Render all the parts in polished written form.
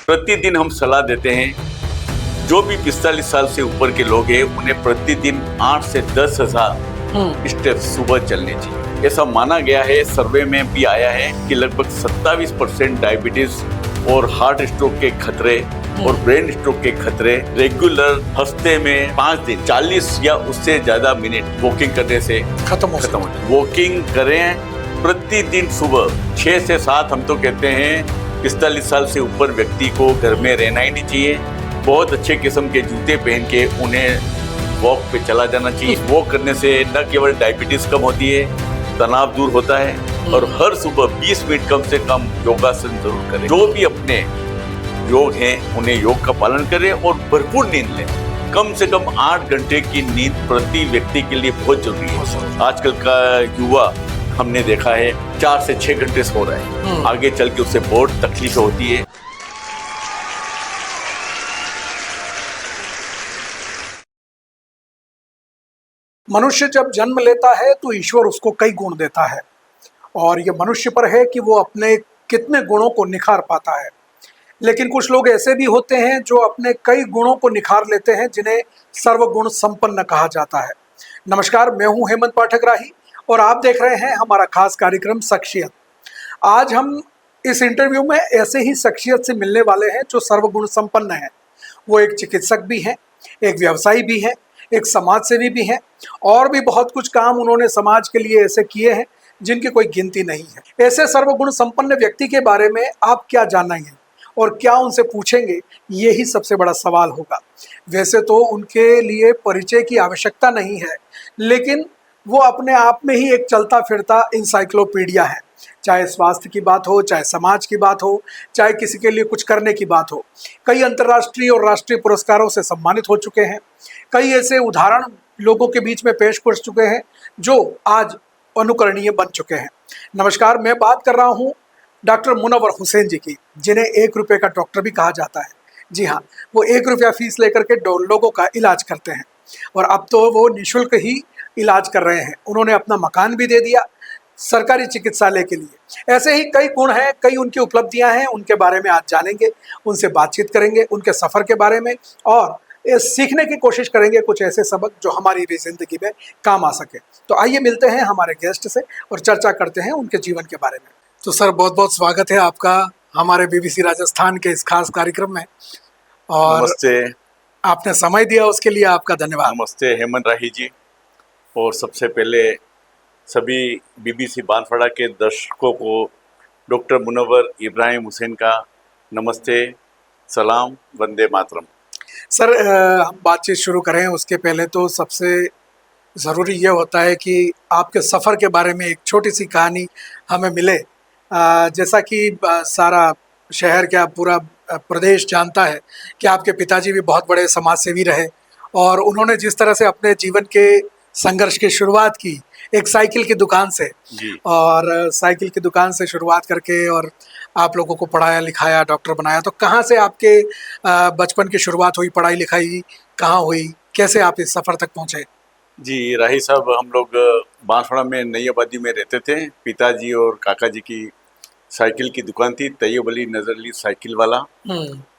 प्रतिदिन हम सलाह देते हैं जो भी 45 साल से ऊपर के लोग हैं उन्हें प्रतिदिन 8 से 10,000 स्टेप्स सुबह चलने चाहिए। ऐसा माना गया है, सर्वे में भी आया है कि लगभग 27% डायबिटीज और हार्ट स्ट्रोक के खतरे और ब्रेन स्ट्रोक के खतरे रेगुलर हफ्ते में 5 दिन 40 या उससे ज्यादा मिनट वॉकिंग करने से खत्म होते हैं। वॉकिंग करें प्रतिदिन सुबह 6 से 7। हम तो कहते हैं 45 साल से ऊपर व्यक्ति को घर में रहना ही नहीं चाहिए। बहुत अच्छे किस्म के जूते पहन के उन्हें वॉक पे चला जाना चाहिए। वॉक करने से न केवल डायबिटीज कम होती है, तनाव दूर होता है और हर सुबह 20 मिनट कम से कम योगासन जरूर करें। जो भी अपने योग हैं उन्हें योग का पालन करें और भरपूर नींद लें। कम से कम 8 घंटे की नींद प्रति व्यक्ति के लिए बहुत जरूरी है। आजकल का युवा हमने देखा है 4 से 6 घंटे सो रहा है, आगे चल के उससे बहुत तकलीफ होती है। मनुष्य जब जन्म लेता है तो ईश्वर उसको कई गुण देता है और ये मनुष्य पर है कि वो अपने कितने गुणों को निखार पाता है। लेकिन कुछ लोग ऐसे भी होते हैं जो अपने कई गुणों को निखार लेते हैं, जिन्हें सर्वगुण संपन्न कहा जाता है। नमस्कार, मैं हूं हेमंत पाठक राही और आप देख रहे हैं हमारा खास कार्यक्रम शख्सियत। आज हम इस इंटरव्यू में ऐसे ही शख्सियत से मिलने वाले हैं जो सर्वगुण संपन्न है। वो एक चिकित्सक भी हैं, एक व्यवसायी भी हैं, एक समाज सेवी भी हैं और भी बहुत कुछ काम उन्होंने समाज के लिए ऐसे किए हैं जिनकी कोई गिनती नहीं है। ऐसे सर्वगुण संपन्न व्यक्ति के बारे में आप क्या जानेंगे और क्या उनसे पूछेंगे, यही सबसे बड़ा सवाल होगा। वैसे तो उनके लिए परिचय की आवश्यकता नहीं है, लेकिन वो अपने आप में ही एक चलता फिरता इंसाइक्लोपीडिया है। चाहे स्वास्थ्य की बात हो, चाहे समाज की बात हो, चाहे किसी के लिए कुछ करने की बात हो। कई अंतर्राष्ट्रीय और राष्ट्रीय पुरस्कारों से सम्मानित हो चुके हैं। कई ऐसे उदाहरण लोगों के बीच में पेश कर चुके हैं जो आज अनुकरणीय बन चुके हैं। नमस्कार, मैं बात कर रहा हूँ डॉक्टर मुनव्वर हुसैन जी की, जिन्हें 1 रुपये का डॉक्टर भी कहा जाता है। जी हाँ, वो 1 रुपया फीस लेकर के लोगों का इलाज करते हैं और अब तो वो निःशुल्क ही इलाज कर रहे हैं। उन्होंने अपना मकान भी दे दिया सरकारी चिकित्सालय के लिए। ऐसे ही कई गुण हैं, कई उनकी उपलब्धियां हैं, उनके बारे में आज जानेंगे, उनसे बातचीत करेंगे, उनके सफ़र के बारे में और सीखने की कोशिश करेंगे कुछ ऐसे सबक जो हमारी भी ज़िंदगी में काम आ सके। तो आइए मिलते हैं हमारे गेस्ट से और चर्चा करते हैं उनके जीवन के बारे में। तो सर, बहुत बहुत स्वागत है आपका हमारे बीबीसी राजस्थान के इस खास कार्यक्रम में और नमस्ते। आपने समय दिया उसके लिए आपका धन्यवाद। नमस्ते हेमंत राही जी। और सबसे पहले सभी बीबीसी बांसवाड़ा के दर्शकों को डॉक्टर मुनव्वर इब्राहिम हुसैन का नमस्ते, सलाम, वंदे मातरम। सर, हम बातचीत शुरू करें उसके पहले तो सबसे ज़रूरी ये होता है कि आपके सफ़र के बारे में एक छोटी सी कहानी हमें मिले। जैसा कि सारा शहर, क्या पूरा प्रदेश जानता है कि आपके पिताजी भी बहुत बड़े समाज सेवी रहे और उन्होंने जिस तरह से अपने जीवन के संघर्ष की शुरुआत की एक साइकिल की दुकान से और साइकिल की दुकान से शुरुआत करके और आप लोगों को पढ़ाया लिखाया, डॉक्टर बनाया। तो कहाँ से आपके बचपन की शुरुआत हुई, पढ़ाई लिखाई कहाँ हुई, कैसे आप इस सफ़र तक पहुँचे? जी राही साहब, हम लोग बांसवाड़ा में नई आबादी में रहते थे। पिताजी और काका जी की साइकिल की दुकान थी, तैयब अली नजर अली साइकिल वाला।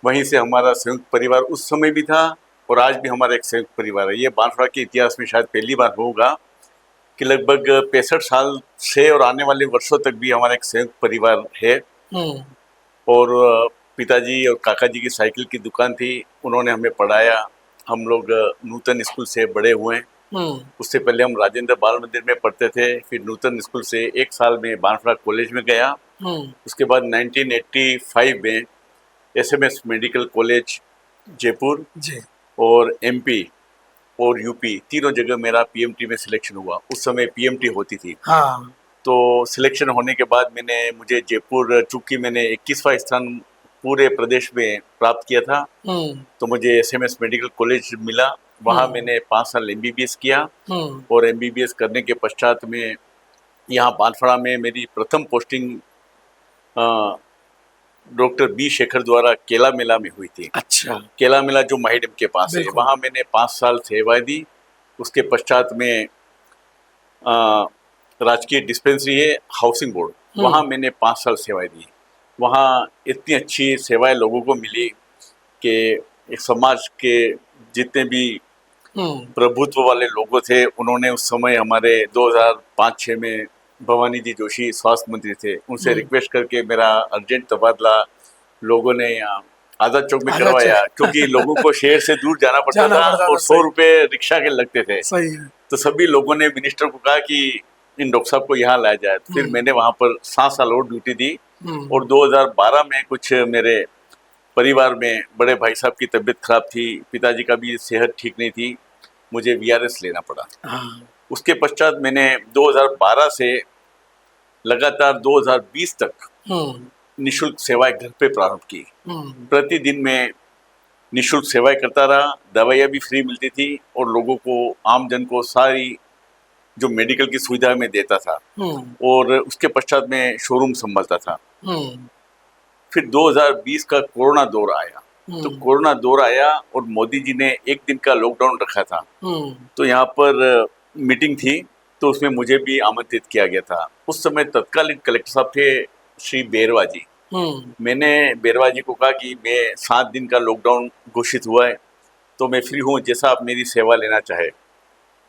वहीं से हमारा संयुक्त परिवार उस समय भी था और आज भी हमारा एक संयुक्त परिवार है। ये बांसवाड़ा के इतिहास में शायद पहली बार होगा कि लगभग 65 साल से और आने वाले वर्षों तक भी हमारा एक संयुक्त परिवार है। और पिताजी और काका जी की साइकिल की दुकान थी, उन्होंने हमें पढ़ाया। हम लोग नूतन स्कूल से बड़े हुए। उससे पहले हम राजेंद्र बाल मंदिर में पढ़ते थे, फिर नूतन स्कूल से 1 साल में बांसवाड़ा कॉलेज में गया। उसके बाद 1985 में SMS मेडिकल कॉलेज जयपुर और MP और UP तीनों जगह मेरा PMT में सिलेक्शन हुआ। उस समय PMT होती थी। हाँ। तो सिलेक्शन होने के बाद मुझे जयपुर, चूँकि मैंने 21वां स्थान पूरे प्रदेश में प्राप्त किया था, तो मुझे SMS मेडिकल कॉलेज मिला। वहाँ मैंने 5 साल MBBS किया और MBBS करने के पश्चात में यहाँ बांसवाड़ा में मेरी प्रथम पोस्टिंग डॉक्टर B शेखर द्वारा केला मेला में हुई थी। अच्छा। केला मेला जो माहिडम के पास है, वहाँ मैंने 5 साल सेवाएं दी। उसके पश्चात में राजकीय डिस्पेंसरी है हाउसिंग बोर्ड, वहाँ मैंने 5 साल सेवाएं दी। वहाँ इतनी अच्छी सेवाएं लोगों को मिली कि एक समाज के जितने भी प्रभुत्व वाले लोगों थे, उन्होंने उस समय हमारे 2005-06 में भवानी जी जोशी स्वास्थ्य मंत्री थे, उनसे रिक्वेस्ट करके मेरा अर्जेंट तबादला लोगों ने यहाँ आजाद चौक में करवाया, क्योंकि लोगों को शहर से दूर जाना पड़ता था और 100 रुपए रिक्शा के लगते थे। सही है। तो सभी लोगों ने मिनिस्टर को कहा कि इन डॉक्टर साहब को यहाँ लाया जाए। तो फिर मैंने वहां पर 7 साल और ड्यूटी दी और 2012 में कुछ मेरे परिवार में बड़े भाई साहब की तबीयत खराब थी, पिताजी का भी सेहत ठीक नहीं थी, मुझे VRS लेना पड़ा। उसके पश्चात मैंने 2012 से लगातार 2020 तक निःशुल्क सेवाएं घर पे प्रारंभ की। प्रतिदिन मैं निःशुल्क सेवाएं करता रहा, दवाइयाँ भी फ्री मिलती थी और लोगों को, आम जन को सारी जो मेडिकल की सुविधा मैं देता था। और उसके पश्चात मैं शोरूम संभालता था। फिर 2020 का कोरोना दौर आया। तो कोरोना दौर आया और मोदी जी ने 1 दिन का लॉकडाउन रखा था। तो यहाँ पर मीटिंग थी, तो उसमें मुझे भी आमंत्रित किया गया था। उस समय तत्कालीन कलेक्टर साहब थे श्री बेरवा जी। मैंने बेरवा जी को कहा कि मैं 7 दिन का लॉकडाउन घोषित हुआ है, तो मैं फ्री हूँ, जैसा आप मेरी सेवा लेना चाहे।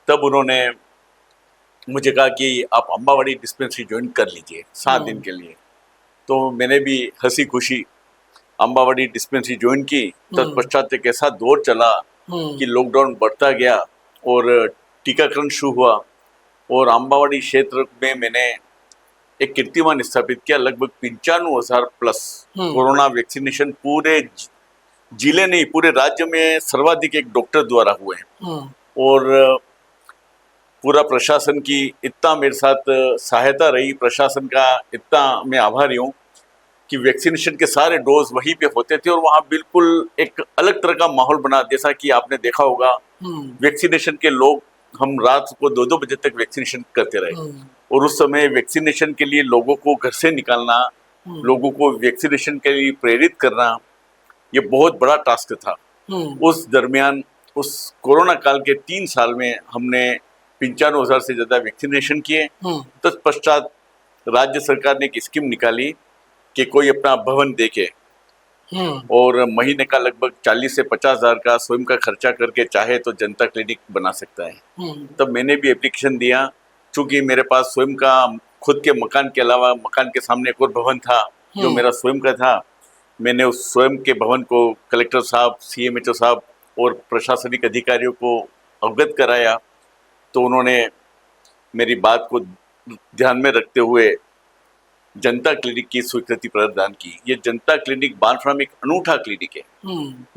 तब उन्होंने मुझे कहा कि आप अम्बावाड़ी डिस्पेंसरी ज्वाइन कर लीजिए 7 दिन के लिए। तो मैंने भी हंसी खुशी अम्बावाड़ी डिस्पेंसरी ज्वाइन की। तत्पश्चात एक ऐसा दौर चला कि लॉकडाउन बढ़ता गया और टीकाकरण शुरू हुआ और अम्बावाड़ी क्षेत्र में मैंने एक कीर्तिमान स्थापित किया। लगभग 95,000 प्लस कोरोना वैक्सीनेशन पूरे जिले नहीं, पूरे राज्य में सर्वाधिक एक डॉक्टर द्वारा हुए हैं। और पूरा प्रशासन की इतना मेरे साथ सहायता रही, प्रशासन का इतना मैं आभारी हूँ कि वैक्सीनेशन के सारे डोज वहीं पे होते थे और वहाँ बिल्कुल एक अलग तरह का माहौल बना। जैसा कि आपने देखा होगा, वैक्सीनेशन के लोग, हम रात को 2-2 बजे तक वैक्सीनेशन करते रहे। और उस समय वैक्सीनेशन के लिए लोगों को घर से निकालना, लोगों को वैक्सीनेशन के लिए प्रेरित करना, ये बहुत बड़ा टास्क था। उस दरमियान, उस कोरोना काल के 3 साल में हमने 95,000 से ज्यादा वैक्सीनेशन किए। तत्पश्चात राज्य सरकार ने एक स्कीम निकाली कि कोई अपना भवन देके और महीने का लगभग 40 से 50,000 का स्वयं का खर्चा करके चाहे तो जनता क्लिनिक बना सकता है। तब मैंने भी एप्लीकेशन दिया। चूंकि मेरे पास स्वयं का खुद के मकान के अलावा मकान के सामने एक और भवन था जो मेरा स्वयं का था। मैंने उस स्वयं के भवन को कलेक्टर साहब, CMHO साहब और प्रशासनिक अधिकारियों को अवगत कराया। तो उन्होंने मेरी बात को ध्यान में रखते हुए जनता क्लिनिक की स्वीकृति प्रदान की। ये जनता क्लिनिक बांसवाड़ा में एक अनूठा क्लिनिक है।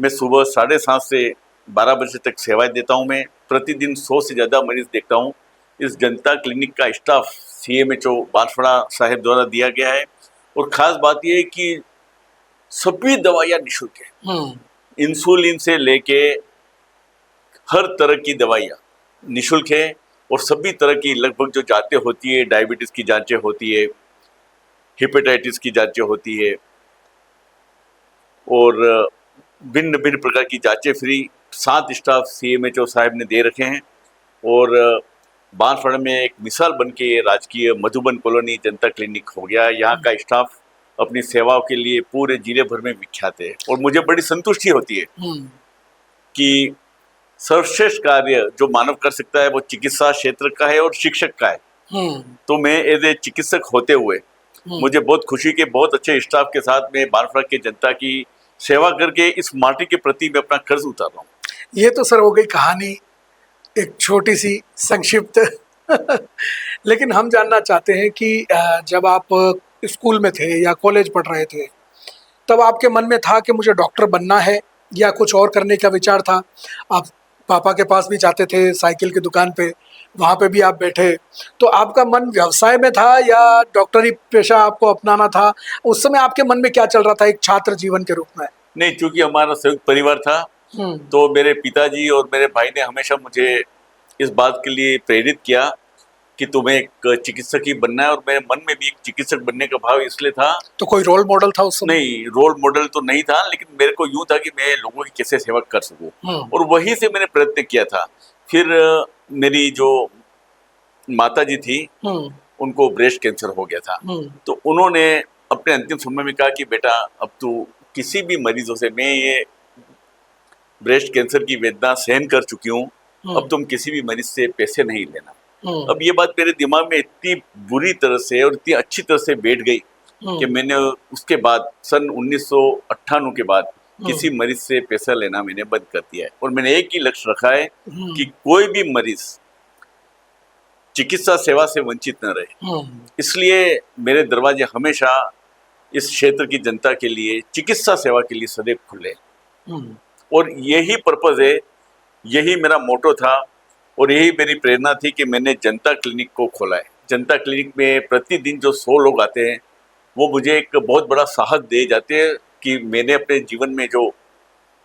मैं सुबह 7:30 से 12 बजे तक सेवाएं देता हूँ। मैं प्रतिदिन 100 से ज्यादा मरीज देखता हूँ। इस जनता क्लिनिक का स्टाफ CMHO बांसवाड़ा साहब द्वारा दिया गया है। और खास बात यह है कि सभी दवाइयाँ निःशुल्क है। इंसुलिन से लेके हर तरह की दवाइयाँ निःशुल्क है और सभी तरह की लगभग जो जांचें होती है, डायबिटीज की जांचें होती है, हेपेटाइटिस की जांचें होती है और भिन्न भिन्न प्रकार की जांचें फ्री 7 स्टाफ CMHO साहब ने दे रखे हैं। और बांसवाड़ा में एक मिसाल बन के राजकीय मधुबन कॉलोनी जनता क्लिनिक हो गया। यहाँ का स्टाफ अपनी सेवाओं के लिए पूरे जिले भर में विख्यात है और मुझे बड़ी संतुष्टि होती है कि सर्वश्रेष्ठ कार्य जो मानव कर सकता है वो चिकित्सा क्षेत्र का है और शिक्षक का है। तो मैं एज ए चिकित्सक होते हुए मुझे बहुत खुशी के बहुत अच्छे स्टाफ के साथ में बांसवाड़ा की जनता की सेवा करके इस माटी के प्रति मैं अपना कर्ज उतार रहा हूँ। ये तो सर हो गई कहानी, एक छोटी सी संक्षिप्त लेकिन हम जानना चाहते हैं कि जब आप स्कूल में थे या कॉलेज पढ़ रहे थे, तब आपके मन में था कि मुझे डॉक्टर बनना है या कुछ और करने का विचार था? आप पापा के पास भी जाते थे, साइकिल की दुकान पे, वहाँ पे भी आप बैठे, तो आपका मन व्यवसाय में था या डॉक्टरी पेशा आपको अपनाना था? उस समय आपके मन में क्या चल रहा था एक छात्र जीवन के रूप में? नहीं, चूंकि हमारा संयुक्त परिवार था तो मेरे पिताजी और मेरे भाई ने हमेशा मुझे इस बात के लिए प्रेरित किया कि तुम्हें एक चिकित्सक ही बनना है। और मेरे मन में भी एक चिकित्सक बनने का भाव इसलिए था। तो कोई रोल मॉडल था उस समय? नहीं, रोल मॉडल तो नहीं था, लेकिन मेरे को यूं था कि मैं लोगों की कैसे सेवा कर सकूं और वहीं से मैंने प्रयत्न किया था। फिर मेरी जो माता जी थी उनको ब्रेस्ट कैंसर हो गया था, तो उन्होंने अपने अंतिम समय में कहा कि बेटा अब तू किसी भी मरीजों से, मैं ये ब्रेस्ट कैंसर की वेदना सहन कर चुकी हूँ, अब तुम किसी भी मरीज से पैसे नहीं लेना। अब ये बात मेरे दिमाग में इतनी बुरी तरह से और इतनी अच्छी तरह से बैठ गई कि मैंने उसके बाद सन 1998 के बाद किसी मरीज से पैसा लेना मैंने बंद कर दिया है। और मैंने एक ही लक्ष्य रखा है कि कोई भी मरीज चिकित्सा सेवा से वंचित न रहे। इसलिए मेरे दरवाजे हमेशा इस क्षेत्र की जनता के लिए, चिकित्सा सेवा के लिए सदैव खुले। और यही पर्पज है, यही मेरा मोटो था और यही मेरी प्रेरणा थी कि मैंने जनता क्लिनिक को खोला है। जनता क्लिनिक में प्रतिदिन जो 100 लोग आते हैं वो मुझे एक बहुत बड़ा साहस दे जाते हैं कि मैंने अपने जीवन में जो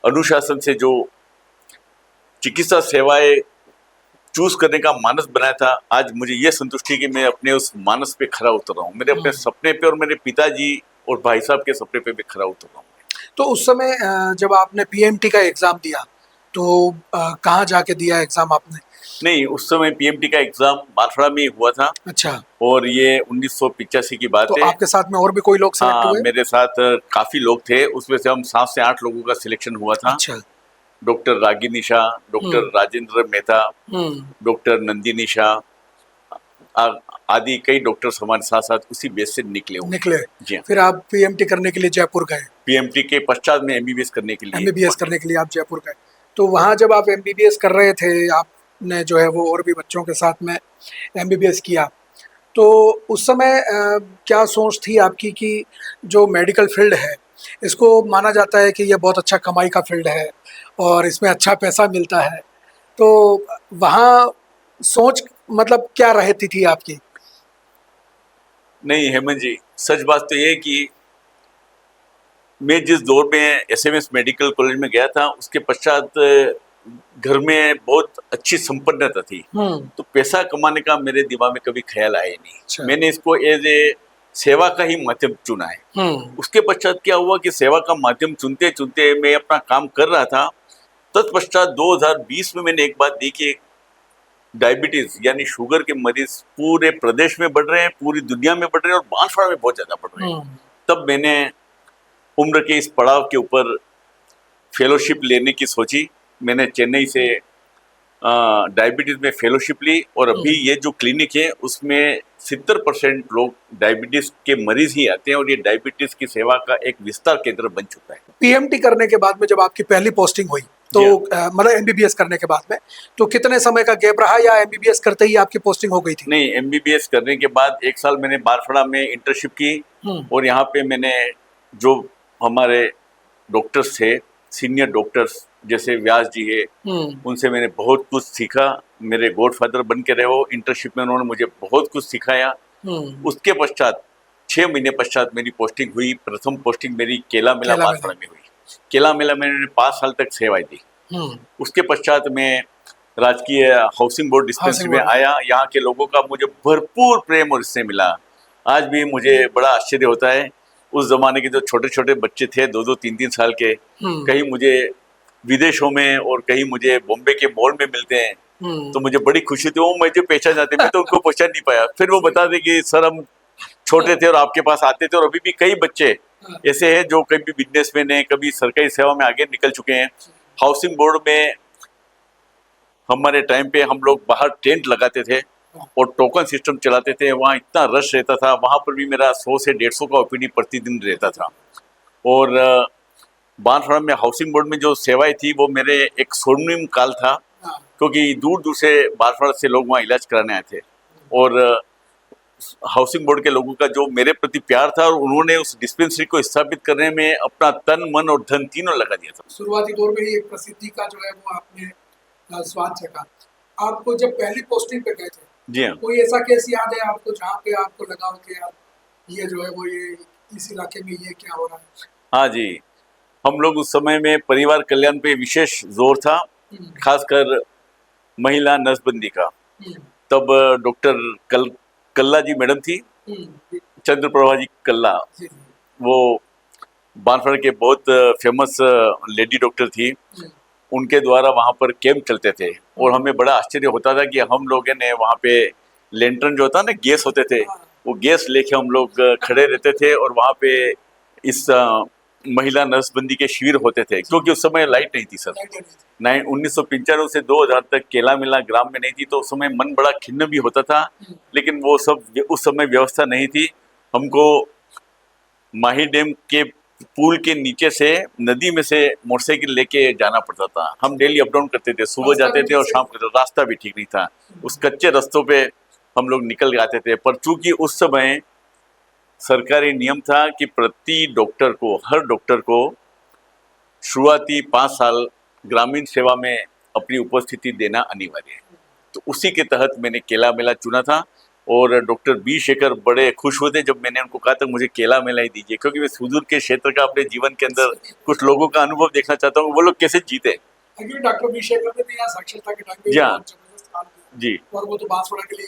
अनुशासन से जो चिकित्सा सेवाएं चूज करने का मानस बनाया था, आज मुझे ये संतुष्टि कि मैं अपने उस मानस पे खरा उतर रहा हूँ। मेरे अपने सपने पे और मेरे पिताजी और भाई साहब के सपने पे भी खरा उतर रहा हूँ। तो उस समय जब आपने पीएमटी का एग्जाम दिया तो कहाँ जाके दिया एग्जाम आपने? नहीं, उस समय पीएमटी का एग्जाम बांसवाड़ा में ही हुआ था। अच्छा। और ये 1985 की बात तो है। आपके साथ में और भी कोई लोग सेलेक्ट हुए? मेरे साथ काफी लोग थे, उसमें से हम 7 से 8 लोगों का सिलेक्शन हुआ था। अच्छा। Doctor Ragini Shah, doctor Rajendra Mehta, doctor Nandini Shah आदि कई डॉक्टर्स हमारे साथ साथ उसी बेस से निकले। जी हाँ। फिर आप पीएमटी करने के लिए जयपुर गए? पीएमटी के पश्चात में एमबीबीएस करने के लिए आप जयपुर गए। तो वहाँ जब आप एमबीबीएस कर रहे थे, आपने जो है वो और भी बच्चों के साथ में एमबीबीएस किया, तो उस समय क्या सोच थी आपकी कि जो मेडिकल फील्ड है इसको माना जाता है कि ये बहुत अच्छा कमाई का फील्ड है और इसमें अच्छा पैसा मिलता है, तो वहाँ सोच मतलब क्या रहती थी आपकी? नहीं हेमंत जी, सच बात तो ये है कि मैं जिस दौर में एसएमएस मेडिकल कॉलेज में गया था उसके पश्चात घर में बहुत अच्छी संपन्नता थी, तो पैसा कमाने का मेरे दिमाग में कभी ख्याल आया नहीं। अच्छा। मैंने इसको एज ए सेवा का ही माध्यम चुना है। उसके पश्चात क्या हुआ कि सेवा का माध्यम चुनते चुनते मैं अपना काम कर रहा था। तत्पश्चात 2020 में मैंने एक बात देखी, डायबिटीज यानी शुगर के मरीज पूरे प्रदेश में बढ़ रहे हैं, पूरी दुनिया में बढ़ रहे हैं और बांसवाड़ा में बहुत ज्यादा बढ़ रहे हैं। तब मैंने उम्र के इस पड़ाव के ऊपर फेलोशिप लेने की सोची। मैंने चेन्नई से डायबिटीज में फेलोशिप ली और अभी ये जो क्लिनिक है उसमें 70% लोग डायबिटीज के मरीज ही आते हैं और ये डायबिटीज की सेवा का एक विस्तार केंद्र बन चुका है। पीएमटी करने के बाद में जब आपकी पहली पोस्टिंग हुई तो मतलब एमबीबीएस करने के बाद में तो कितने समय का गैप रहा या एमबीबीएस करते ही आपकी पोस्टिंग हो गई थी? नहीं, एमबीबीएस करने के बाद 1 साल मैंने बांसवाड़ा में इंटर्नशिप की और यहाँ पे मैंने जो हमारे डॉक्टर्स थे, सीनियर डॉक्टर्स जैसे व्यास जी है, उनसे मैंने बहुत कुछ सीखा। मेरे गॉडफादर बन के रहे हो इंटर्नशिप में, उन्होंने मुझे बहुत कुछ सिखाया। उसके पश्चात 6 महीने पश्चात मेरी पोस्टिंग हुई। प्रथम पोस्टिंग मेरी केला मेला बांसवाड़ा में हुई। केला मेला में मैंने 5 साल तक सेवाएं दी। उसके पश्चात मैं राजकीय हाउसिंग बोर्ड डिस्पेंसरी में आया। यहाँ के लोगों का मुझे भरपूर प्रेम और इससे मिला। आज भी मुझे बड़ा आश्चर्य होता है, उस जमाने के जो छोटे छोटे बच्चे थे 2-2, 3-3 साल के, कहीं मुझे विदेशों में और कहीं मुझे बॉम्बे के मॉल में मिलते हैं तो मुझे बड़ी खुशी थी। वो मुझे पहचान जाते, मैं तो उनको पहचान नहीं पाया। फिर वो बताते कि सर हम छोटे थे और आपके पास आते थे। और अभी भी कई बच्चे ऐसे हैं जो कभी बिजनेसमैन है, कभी सरकारी सेवा में आगे निकल चुके हैं। हाउसिंग बोर्ड में हमारे टाइम पे हम लोग बाहर टेंट लगाते थे और टोकन सिस्टम चलाते थे। वहाँ इतना रश रहता था, वहाँ पर भी मेरा 100 से 150 का ओपीडी प्रतिदिन रहता था। और बांसवाड़ा में हाउसिंग बोर्ड में जो सेवाएं थी वो मेरे एक स्वर्णिम काल था, क्योंकि दूर दूर से बांसवाड़ा से लोग वहाँ इलाज कराने आए थे। और हाउसिंग बोर्ड के लोगों का जो मेरे प्रति प्यार था और उन्होंने उस डिस्पेंसरी को स्थापित करने में अपना तन मन और धन तीनों लगा दिया था। शुरुआती दौर में ही एक प्रसिद्धि का जो है वो आपने स्वाद चखा। आपको जब पहली पोस्टिंग पे गए थे, जी हाँ, कोई ऐसा केस याद है आपको जहाँ पे आपको लगा हो कि यार ये जो है वो ये इस इलाके में ये क्या हो रहा है? हाँ जी, हम लोग उस समय में परिवार कल्याण पे विशेष जोर था, खासकर महिला नसबंदी का। तब डॉक्टर कल्ला जी मैडम थी, चंद्रप्रभा जी कल्ला, वो बांसवाड़ा के बहुत फेमस लेडी डॉक्टर थी। उनके द्वारा वहाँ पर कैंप चलते थे और हमें बड़ा आश्चर्य होता था कि हम लोगों ने वहाँ पे लेंटर्न जो होता ना, गैस होते थे, वो गैस लेके हम लोग खड़े रहते थे और वहाँ पे इस महिला नसबंदी के शिविर होते थे, क्योंकि उस समय लाइट नहीं थी सर। 1995 से 2000 तक केला मिला ग्राम में नहीं थी, तो उस समय मन बड़ा खिन्न भी होता था, लेकिन वो सब उस समय व्यवस्था नहीं थी। हमको माही डैम के पुल के नीचे से नदी में से मोटरसाइकिल लेके जाना पड़ता था। हम डेली अप डाउन करते थे, सुबह जाते थे और शाम को। रास्ता भी ठीक नहीं था, उस कच्चे रास्तों पे हम लोग निकल जाते थे। पर चूंकि उस समय सरकारी नियम था कि प्रति डॉक्टर को, हर डॉक्टर को शुरुआती 5 साल ग्रामीण सेवा में अपनी उपस्थिति देना अनिवार्य है, तो उसी के तहत मैंने केला मेला चुना था। और डॉक्टर बी शेखर बड़े खुश हुए थे जब मैंने उनको कहा था मुझे केला मेला ही दीजिए, क्योंकि मैं सुदूर के क्षेत्र का अपने जीवन के अंदर कुछ लोगों का अनुभव देखना चाहता हूँ, वो लोग कैसे जीते। डॉक्टर बी शेखर ने भी यहाँ साक्षरता के टाइम पे जी हाँ। बहुत जबरदस्त काम किया। जी, और वो तो बांसवाड़ा के लिए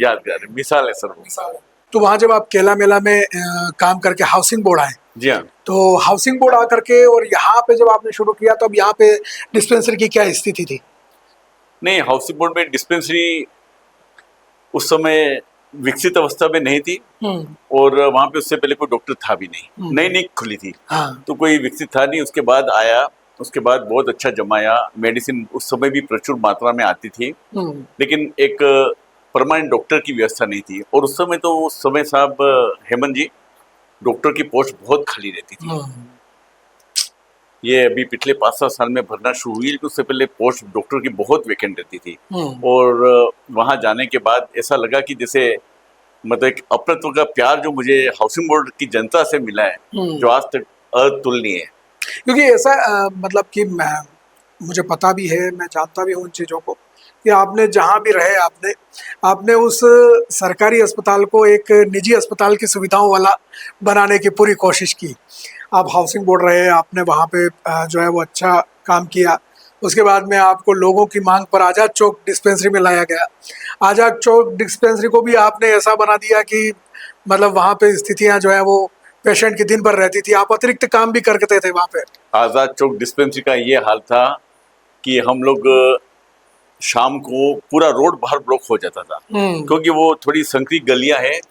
यादगार मिसाल है सर वो। मिसाल है। तो वहाँ जब आप केला मेला में काम करके हाउसिंग बोर्ड आए, जी हाँ। तो हाउसिंग बोर्ड आकर के और यहाँ पे जब आपने शुरू किया तो अब यहाँ पे डिस्पेंसरी की क्या स्थिति थी? नहीं, हाउसिंग बोर्ड में डिस्पेंसरी उस समय विकसित अवस्था में नहीं थी, और वहाँ पे उससे पहले कोई डॉक्टर था भी नहीं, नई नई खुली थी। हाँ। तो कोई विकसित था नहीं। उसके बाद आया, उसके बाद बहुत अच्छा जमाया। मेडिसिन उस समय भी प्रचुर मात्रा में आती थी, लेकिन एक परमानेंट डॉक्टर की व्यवस्था नहीं थी। और उस समय साहब हेमंत जी, डॉक्टर की पोस्ट बहुत खाली रहती थी। ये अभी पिछले 5-7 साल में भरना शुरू हुई, लेकिन उससे पहले पोस्ट डॉक्टर की बहुत वैकेंट रहती थी। और वहाँ जाने के बाद ऐसा लगा कि जैसे मतलब एक अपनत्व का प्यार जो मुझे हाउसिंग बोर्ड की जनता से मिला है, जो आज तक अतुलनीय है। क्योंकि ऐसा मतलब कि मुझे पता भी है, मैं जानता भी हूँ उन चीज़ों को, कि आपने जहाँ भी रहे आपने उस सरकारी अस्पताल को एक निजी अस्पताल की सुविधाओं वाला बनाने की पूरी कोशिश की। आप हाउसिंग बोर्ड रहे, आपने वहाँ पे जो है वो अच्छा काम किया। उसके बाद में आपको लोगों की मांग पर आज़ाद चौक डिस्पेंसरी में लाया गया। आज़ाद चौक डिस्पेंसरी को भी आपने ऐसा बना दिया कि मतलब वहाँ पे स्थितियाँ जो है वो पेशेंट की दिन भर रहती थी, आप अतिरिक्त काम भी करते थे वहाँ पे। आज़ाद चौक डिस्पेंसरी का ये हाल था कि हम लोग शाम को पूरा रोड बाहर ब्लॉक हो जाता था, क्योंकि वो थोड़ी संकरी गलियां हैं,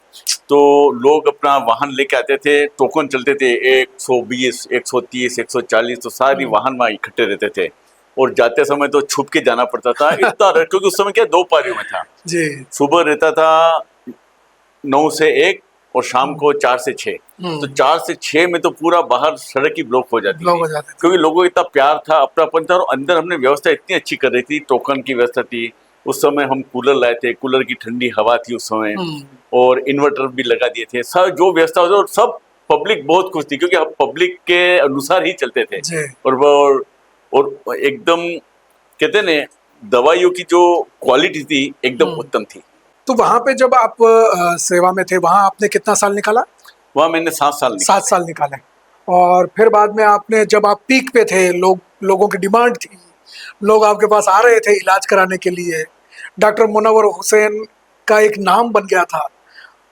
तो लोग अपना वाहन लेके आते थे, टोकन चलते थे 120, 130, 140, तो सारी वाहन वहाँ इकट्ठे रहते थे। और जाते समय तो छुप के जाना पड़ता था, इतना क्योंकि उस समय क्या 2 पारियों में था जी। सुबह रहता था 9 से 1 और शाम को 4 से 6। तो 4 से 6 में तो पूरा बाहर सड़क ही ब्लॉक हो जाती थी, क्योंकि लोगों को इतना प्यार था, अपनापन था। और अंदर हमने व्यवस्था इतनी अच्छी कर रही थी, टोकन की व्यवस्था थी। उस समय हम कूलर लाए थे, कूलर की ठंडी हवा थी उस समय, और इन्वर्टर भी लगा दिए थे। सब जो व्यवस्था होती, और सब पब्लिक बहुत खुश थी, क्योंकि हम पब्लिक के अनुसार ही चलते थे। और एकदम कहते हैं ना, दवाइयों की जो क्वालिटी थी एकदम उत्तम थी। तो वहाँ पे जब आप सेवा में थे, वहाँ आपने कितना साल निकाला? वहाँ मैंने 7 साल निकाले। 7 साल निकाले। और फिर बाद में आपने, जब आप पीक पे थे, लोगों की डिमांड थी, लोग आपके पास आ रहे थे इलाज कराने के लिए, डॉक्टर मुनव्वर हुसैन का एक नाम बन गया था,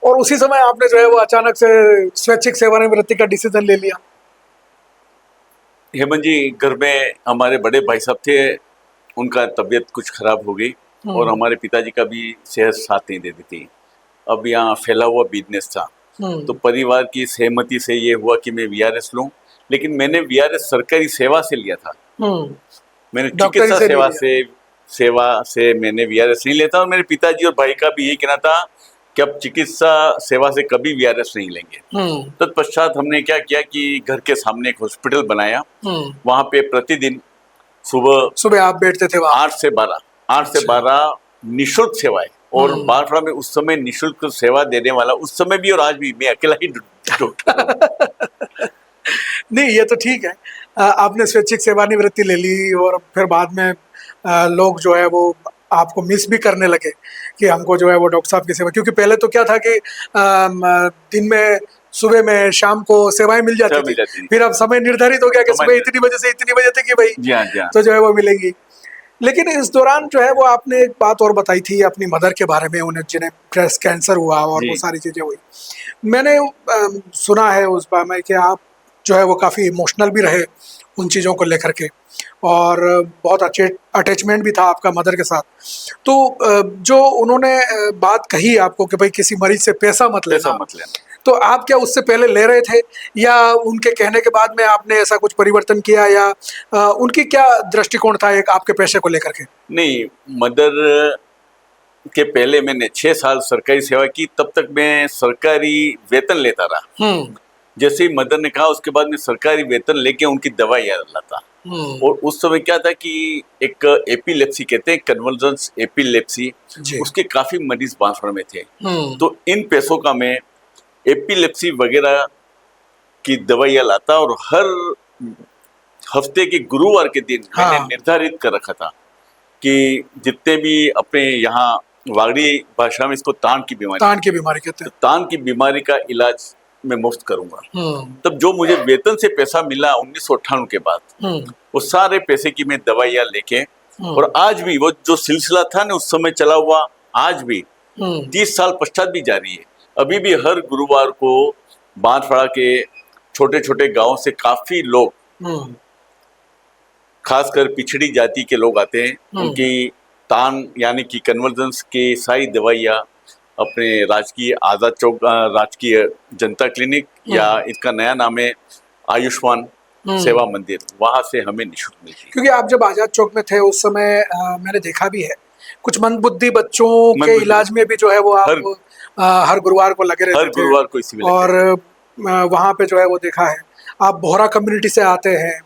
और उसी समय आपने जो है वो अचानक से स्वैच्छिक सेवानिवृत्ति का डिसीजन ले लिया। हेमंत जी, घर में हमारे बड़े भाई साहब थे, उनका तबीयत कुछ खराब हो गई, और हमारे पिताजी का भी सेहत साथ नहीं देती थी। अब यहाँ फैला हुआ बिजनेस था, तो परिवार की सहमति से ये हुआ कि मैं वीआरएस लूं, लेकिन मैंने वीआरएस सरकारी सेवा से लिया था। मैंने चिकित्सा सेवा से मैंने वीआरएस नहीं लेता, और मेरे पिताजी और भाई का भी यही कहना था कि अब चिकित्सा सेवा से कभी वीआरएस नहीं लेंगे। तत्पश्चात हमने क्या किया कि घर के सामने एक हॉस्पिटल बनाया, वहाँ पे प्रतिदिन सुबह आप बैठते थे, 8 से 12 निःशुल्क सेवाएं। और बांसवाड़ा में उस समय निःशुल्क सेवा देने वाला, उस समय भी और आज भी, मैं अकेला ही डॉक्टर। नहीं, ये तो ठीक है, आपने स्वैच्छिक सेवानिवृत्ति ले ली, और फिर बाद में लोग जो है वो आपको मिस भी करने लगे कि हमको जो है वो डॉक्टर साहब की सेवा, क्योंकि पहले तो क्या था कि दिन में, सुबह में, शाम को सेवाएं मिल जाती थी। फिर अब समय निर्धारित हो गया कि सुबह इतनी बजे से इतनी बजे तक कि भाई तो जो है वो मिलेंगी। लेकिन इस दौरान जो है वो आपने एक बात और बताई थी अपनी मदर के बारे में, उन्हें जिन्हें ब्रेस्ट कैंसर हुआ और वो सारी चीज़ें हुई। मैंने सुना है उस बार में कि आप जो है वो काफ़ी इमोशनल भी रहे, उन चीज़ों को लेकर के, और बहुत अच्छे अटैचमेंट भी था आपका मदर के साथ। तो जो उन्होंने बात कही आपको कि भाई किसी मरीज से पैसा मत पैसा लेना, मत लेना। तो आप क्या उससे पहले ले रहे थे, या उनके कहने के बाद में आपने ऐसा कुछ परिवर्तन किया, या उनकी क्या दृष्टिकोण था एक आपके पैसे को लेकर के? नहीं, मदर के पहले मैंने 6 साल सरकारी सेवा की, तब तक मैं सरकारी वेतन लेता रहा। जैसे ही मदर ने कहा उसके बाद मैं सरकारी वेतन लेके उनकी दवाई लाता। और उस समय क्या था कि एक एपिलेप्सी कहते हैं, कन्वर्जेंस एपिलेप्सी, उसके काफी मरीज बांसवाड़ा में थे। तो इन पैसों का मैं एपिलेप्सी वगैरह की दवाइयाँ लाता, और हर हफ्ते के गुरुवार के दिन मैंने निर्धारित कर रखा था कि जितने भी अपने यहाँ वागड़ी भाषा में इसको तान की बीमारी कहते हैं, तो तान की बीमारी का इलाज मैं मुफ्त करूंगा। तब जो मुझे वेतन से पैसा मिला 1998 के बाद, वो सारे पैसे की मैं दवाइयाँ लेके, और आज भी वो जो सिलसिला था ना उस समय चला हुआ, आज भी 30 साल पश्चात भी जारी है। अभी भी हर गुरुवार को बांसवाड़ा के छोटे छोटे गांव से काफी लोग, खासकर पिछड़ी जाति के लोग आते हैं। उनकी तान यानी कि कन्वर्जेंस की सारी दवाइयाँ अपने राजकीय आजाद चौक राजकीय जनता क्लिनिक, या इसका नया नाम है आयुष्मान सेवा मंदिर, वहां से हमें निःशुल्क मिलती है। क्योंकि आप जब आजाद चौक में थे उस समय मैंने देखा भी है, कुछ मंदबुद्धि बच्चों के इलाज में भी जो है वो आप हर गुरुवार को लगे रहते थे। हर गुरुवार को इसी में और वहाँ पे जो है वो देखा है, आप बोहरा कम्युनिटी से आते हैं,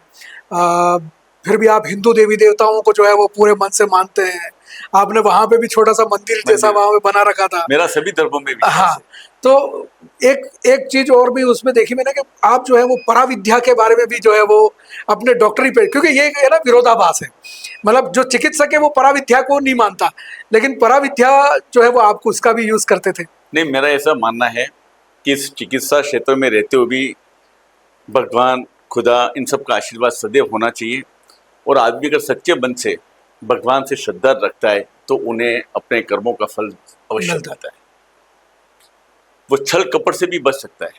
फिर भी आप हिंदू देवी देवताओं को जो है वो पूरे मन से मानते हैं। आपने वहाँ पे भी छोटा सा मंदिर जैसा वहाँ पे बना रखा था। मेरा सभी धर्मों में भी। हाँ, तो एक चीज और भी उसमें देखी मैंने कि आप जो है वो पराविद्या के बारे में भी जो है वो अपने डॉक्टरी पे, क्योंकि ये है ना विरोधाभास है, मतलब जो चिकित्सक है वो पराविद्या को नहीं मानता, लेकिन पराविद्या जो है वो आपको उसका भी यूज करते थे। नहीं, मेरा ऐसा मानना है कि इस चिकित्सा क्षेत्र में रहते हुए भी भगवान, खुदा, इन सब का आशीर्वाद सदैव होना चाहिए। और आदमी अगर सच्चे मन से भगवान से श्रद्धा रखता है तो उन्हें अपने कर्मों का फल अवश्य मिलता है। वो छल कपट से भी बच सकता है।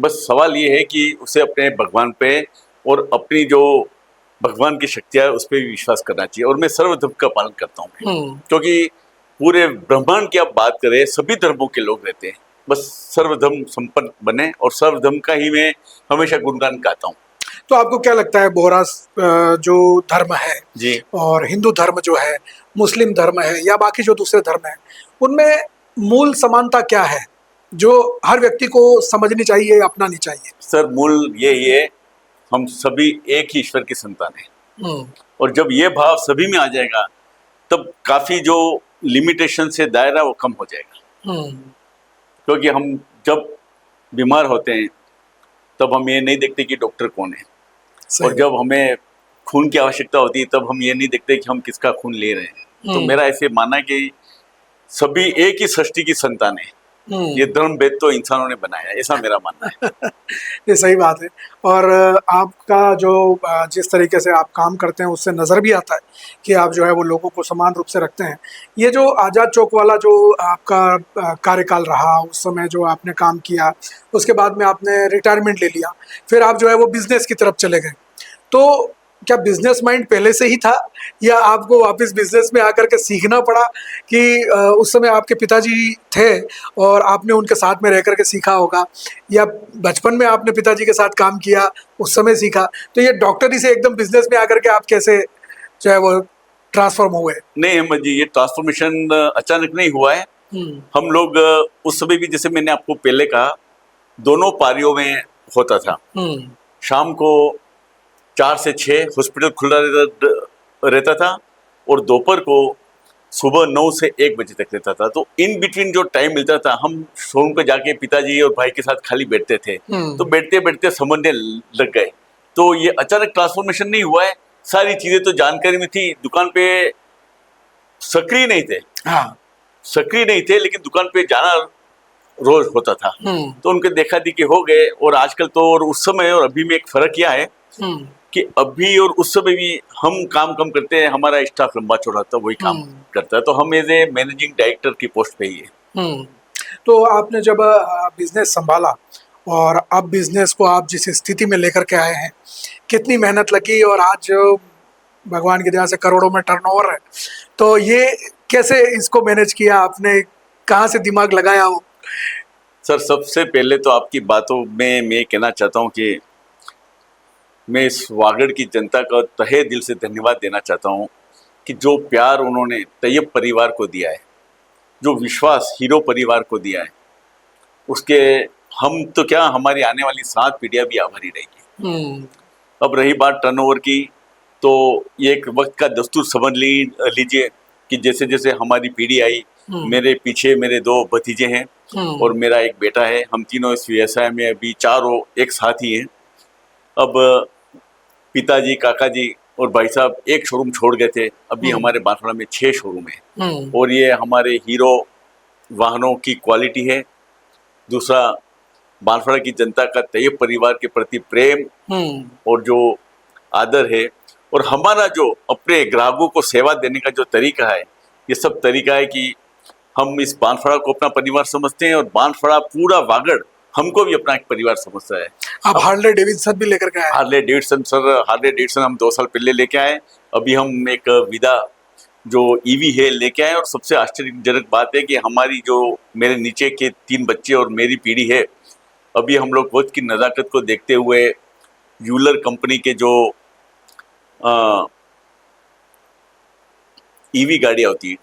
बस सवाल ये है कि उसे अपने भगवान पे और अपनी जो भगवान की शक्तियां है उस पर भी विश्वास करना चाहिए। और मैं सर्वधर्म का पालन करता हूँ, क्योंकि पूरे ब्रह्मांड की आप बात करें, सभी धर्मों के लोग रहते हैं। बस सर्वधर्म संपन्न बने, और सर्वधर्म का ही मैं हमेशा गुणगान गाता हूँ। तो आपको क्या लगता है बोहरा जो धर्म है जी, और हिंदू धर्म जो है, मुस्लिम धर्म है, या बाकी जो दूसरे धर्म है, उनमें मूल समानता क्या है जो हर व्यक्ति को समझनी चाहिए, अपनानी चाहिए? सर, मूल ये हम सभी एक ही ईश्वर की संतान है। और जब ये भाव सभी में आ जाएगा तब काफी जो लिमिटेशन से दायरा वो कम हो जाएगा। क्योंकि हम जब बीमार होते हैं तब हम ये नहीं देखते कि डॉक्टर कौन है, और जब हमें खून की आवश्यकता होती है तब हम ये नहीं देखते कि हम किसका खून ले रहे हैं। तो मेरा ऐसे मानना है कि सभी एक ही सृष्टि की संतान है। ये धर्म भेद तो इंसानों ने बनाया, ऐसा मेरा मानना है। ये सही बात है। और आपका जो जिस तरीके से आप काम करते हैं उससे नज़र भी आता है कि आप जो है वो लोगों को समान रूप से रखते हैं। ये जो आज़ाद चौक वाला जो आपका कार्यकाल रहा, उस समय जो आपने काम किया, उसके बाद में आपने रिटायरमेंट ले लिया, फिर आप जो है वो बिजनेस की तरफ चले गए। तो क्या बिजनेस माइंड पहले से ही था, या आपको वापस बिजनेस में आकर के सीखना पड़ा कि उस समय आपके पिताजी थे और आपने उनके साथ में रह कर के सीखा होगा, या बचपन में आपने पिताजी के साथ काम किया उस समय सीखा? तो ये डॉक्टरी से एकदम बिजनेस में आकर के आप कैसे जो है वो ट्रांसफॉर्म हुए? नहीं अहमद जी, ये ट्रांसफॉर्मेशन अचानक नहीं हुआ है। हम लोग उस समय भी, जैसे मैंने आपको पहले कहा, दोनों पारियों में होता था। शाम को 4 से 6 हॉस्पिटल खुला रहता था, और दोपहर को सुबह 9 से 1 बजे तक रहता था। तो इन बिटवीन जो टाइम मिलता था, हम शोरूम पे जाके पिताजी और भाई के साथ खाली बैठते थे। तो बैठते बैठते समझने लग गए। तो ये अचानक ट्रांसफॉर्मेशन नहीं हुआ है, सारी चीजें तो जानकारी में थी। दुकान पे सक्रिय नहीं थे, सक्रिय नहीं थे, लेकिन दुकान पे जाना रोज होता था। तो उनके देखा देखी हो गए। और आजकल तो, और उस समय और अभी में एक फर्क क्या है कि अभी और उस समय भी हम काम कम करते हैं, हमारा स्टाफ लंबा चौड़ा था वही काम करता है। तो हम एज ए मैनेजिंग डायरेक्टर की पोस्ट पे ही है। तो आपने जब बिजनेस संभाला और अब बिजनेस को आप जिस स्थिति में लेकर के आए हैं, कितनी मेहनत लगी और आज भगवान की दया से करोड़ों में टर्नओवर है। तो ये कैसे इसको मैनेज किया आपने, कहाँ से दिमाग लगाया वो? सर, सबसे पहले तो आपकी बातों में मैं कहना चाहता हूँ कि मैं इस वागड़ की जनता का तहे दिल से धन्यवाद देना चाहता हूँ कि जो प्यार उन्होंने तैयब परिवार को दिया है, जो विश्वास हीरो परिवार को दिया है, उसके हम तो क्या, हमारी आने वाली 7 पीढ़ियां भी आभारी रहेगी। अब रही बात टर्नओवर की, तो ये एक वक्त का दस्तूर समझ लीजिए कि जैसे जैसे हमारी पीढ़ी आई, मेरे पीछे मेरे 2 भतीजे हैं और मेरा एक बेटा है। हम तीनों इस व्यवसाय में अभी चारों एक साथ ही हैं। अब पिताजी, काका जी और भाई साहब एक शोरूम छोड़ गए थे, अभी हमारे बांसवाड़ा में 6 शोरूम है और ये हमारे हीरो वाहनों की क्वालिटी है। दूसरा, बांसवाड़ा की जनता का तैयब परिवार के प्रति प्रेम और जो आदर है, और हमारा जो अपने ग्राहकों को सेवा देने का जो तरीका है, ये सब तरीका है कि हम इस बांसवाड़ा को अपना परिवार समझते हैं और बांसवाड़ा पूरा वागड़ हमको भी अपना एक परिवार समझता है। आप हार्ले डेविडसन भी लेकर के आए? Harley Davidson sir, Harley Davidson हम 2 साल पहले लेके आए। अभी हम एक विदा जो ईवी है लेके आए, और सबसे आश्चर्यजनक बात है कि हमारी जो मेरे नीचे के 3 बच्चे और मेरी पीढ़ी है, अभी हम लोग वक्त की नज़ाकत को देखते हुए यूलर कंपनी के जो ईवी गाड़ियाँ होती है,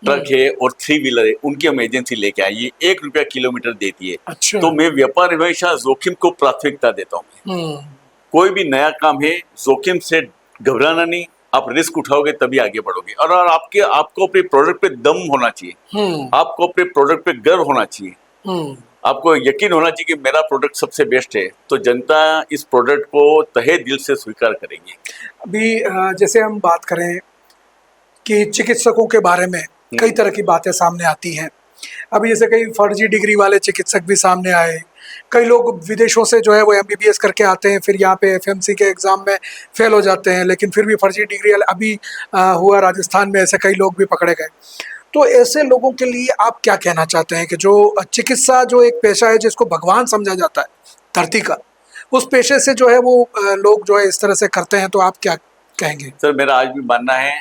ट्रक है और 3 व्हीलर है, उनकी हम एजेंसी लेके आए। ये 1 रुपया किलोमीटर देती है। अच्छा। तो मैं व्यापार हमेशा जोखिम को प्राथमिकता देता हूँ। कोई भी नया काम है, जोखिम से घबराना नहीं, आप रिस्क उठाओगे तभी आगे बढ़ोगे। और आपको अपने प्रोडक्ट पे दम होना चाहिए, आपको अपने प्रोडक्ट पे गर्व होना चाहिए, आपको यकीन होना चाहिए कि मेरा प्रोडक्ट सबसे बेस्ट है, तो जनता इस प्रोडक्ट को तहे दिल से स्वीकार करेगी। अभी जैसे हम बात करें कि चिकित्सकों के बारे में कई तरह की बातें सामने आती हैं। अभी जैसे कई फर्जी डिग्री वाले चिकित्सक भी सामने आए, कई लोग विदेशों से जो है वो MBBS करके आते हैं, फिर यहाँ पे FMC के एग्ज़ाम में फेल हो जाते हैं, लेकिन फिर भी फर्जी डिग्री वाले अभी हुआ राजस्थान में, ऐसे कई लोग भी पकड़े गए। तो ऐसे लोगों के लिए आप क्या कहना चाहते हैं कि जो चिकित्सा जो एक पेशा है जिसको भगवान समझा जाता है धरती का, उस पेशे से जो है वो लोग जो है इस तरह से करते हैं, तो आप क्या कहेंगे? सर, मेरा आज भी मानना है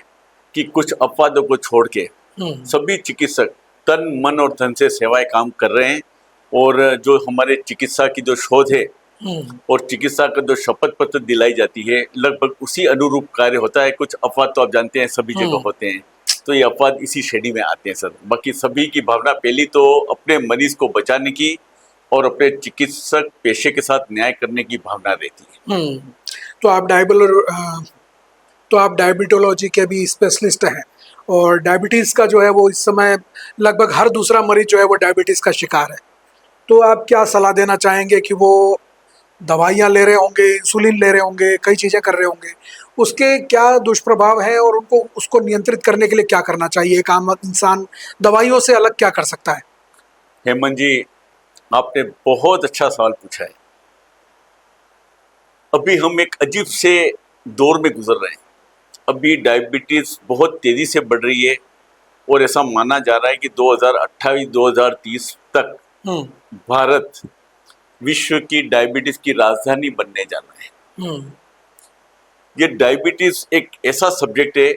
कि कुछ अपवादों को छोड़ के सभी चिकित्सक तन मन और धन से सेवाएं काम कर रहे हैं, और जो हमारे चिकित्सा की जो शोध है और चिकित्सा का जो शपथ पत्र दिलाई जाती है, लगभग उसी अनुरूप कार्य होता है। कुछ अपवाद तो आप जानते हैं सभी जगह होते हैं, तो ये अपवाद इसी श्रेणी में आते हैं सर। बाकी सभी की भावना पहली तो अपने मरीज को बचाने की और अपने चिकित्सक पेशे के साथ न्याय करने की भावना रहती है। तो आप डायबिटोलॉजी के भी स्पेशलिस्ट हैं, और डायबिटीज़ का जो है वो इस समय लगभग हर दूसरा मरीज जो है वो डायबिटीज़ का शिकार है। तो आप क्या सलाह देना चाहेंगे कि वो दवाइयाँ ले रहे होंगे, इंसुलिन ले रहे होंगे, कई चीज़ें कर रहे होंगे, उसके क्या दुष्प्रभाव हैं और उनको उसको नियंत्रित करने के लिए क्या करना चाहिए? एक आम इंसान दवाइयों से अलग क्या कर सकता है? हेमंत जी, आपने बहुत अच्छा सवाल पूछा है। अभी हम एक अजीब से दौर में गुजर रहे हैं। अभी डायबिटीज़ बहुत तेज़ी से बढ़ रही है, और ऐसा माना जा रहा है कि 2028-2030 तक भारत विश्व की डायबिटीज़ की राजधानी बनने जा रहा है। ये डायबिटीज़ एक ऐसा सब्जेक्ट है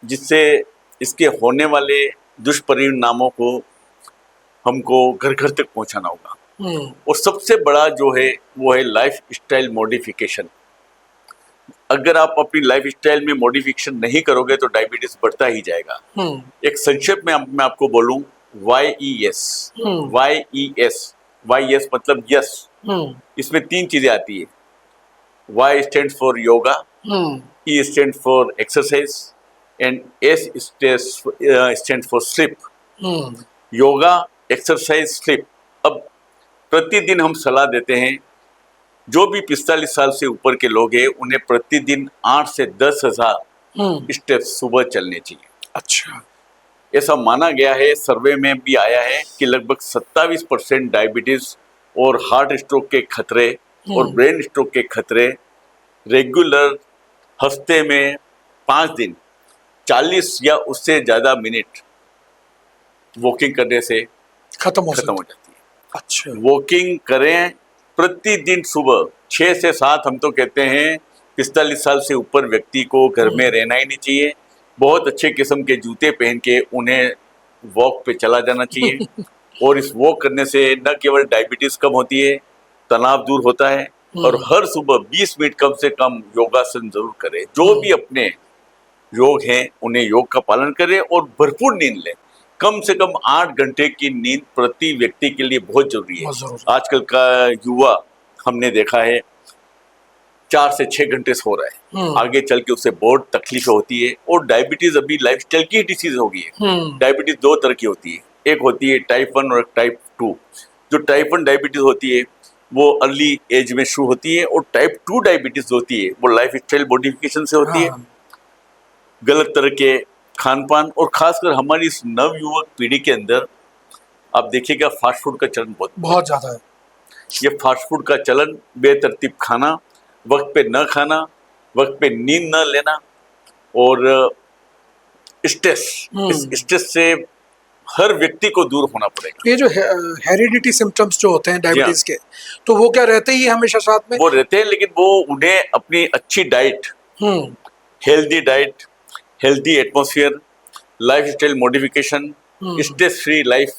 जिससे इसके होने वाले दुष्परिणामों को हमको घर घर तक पहुंचाना होगा। और सबसे बड़ा जो है वो है लाइफ स्टाइल मॉडिफिकेशन। अगर आप अपनी लाइफ स्टाइल में मॉडिफिकेशन नहीं करोगे तो डायबिटीज बढ़ता ही जाएगा। एक संक्षेप में मैं आपको बोलूं, YES, YES मतलब यस। इसमें 3 चीजें आती है। Y stand for yoga, E stand for exercise and S stand for sleep. Yoga, exercise, sleep. अब प्रतिदिन हम सलाह देते हैं, जो भी 45 साल से ऊपर के लोग हैं उन्हें प्रतिदिन 8 से 10 हजार स्टेप्स सुबह चलने चाहिए। अच्छा। ऐसा माना गया है, सर्वे में भी आया है कि लगभग 27% डायबिटीज और हार्ट स्ट्रोक के खतरे और ब्रेन स्ट्रोक के खतरे रेगुलर हफ्ते में 5 दिन 40 या उससे ज़्यादा मिनट वॉकिंग करने से खत्म हो जाती है। अच्छा। वॉकिंग करें, प्रतिदिन सुबह 6 से 7 हम तो कहते हैं 45 साल से ऊपर व्यक्ति को घर में रहना ही नहीं चाहिए। बहुत अच्छे किस्म के जूते पहन के उन्हें वॉक पे चला जाना चाहिए और इस वॉक करने से न केवल डायबिटीज कम होती है, तनाव दूर होता है और हर सुबह 20 मिनट कम से कम योगासन जरूर करें। जो भी अपने योग हैं उन्हें योग का पालन करें और भरपूर नींद लें। कम से कम 8 घंटे की नींद प्रति व्यक्ति के लिए बहुत जरूरी है। आजकल का युवा हमने देखा है 4 से 6 घंटे सो रहा है, आगे चल के उससे बहुत तकलीफ होती है। और डायबिटीज अभी लाइफस्टाइल की डिसीज हो गई है। डायबिटीज 2 तरह की होती है, एक होती है टाइप 1 और टाइप 2। जो टाइप 1 डायबिटीज होती है वो अर्ली एज में शुरू होती है और टाइप 2 डायबिटीज होती है वो लाइफ स्टाइल मॉडिफिकेशन से होती है, गलत तरह के खान पान और खासकर हमारी इस नवयुवक पीढ़ी के अंदर आप देखिएगा फास्ट फूड का चलन बहुत ज्यादा है। ये फास्ट फूड का चलन, बेतरतीब खाना, वक्त पे न खाना, वक्त पे नींद न लेना और स्ट्रेस, इस स्ट्रेस से हर व्यक्ति को दूर होना पड़ेगा। ये जो हेरिडिटी सिम्टम्स जो होते हैं डायबिटीज के, तो वो क्या रहते ही हमेशा साथ में? वो रहते हैं, लेकिन वो उन्हें अपनी अच्छी diet, healthy diet, healthy atmosphere, lifestyle modification, stress free life,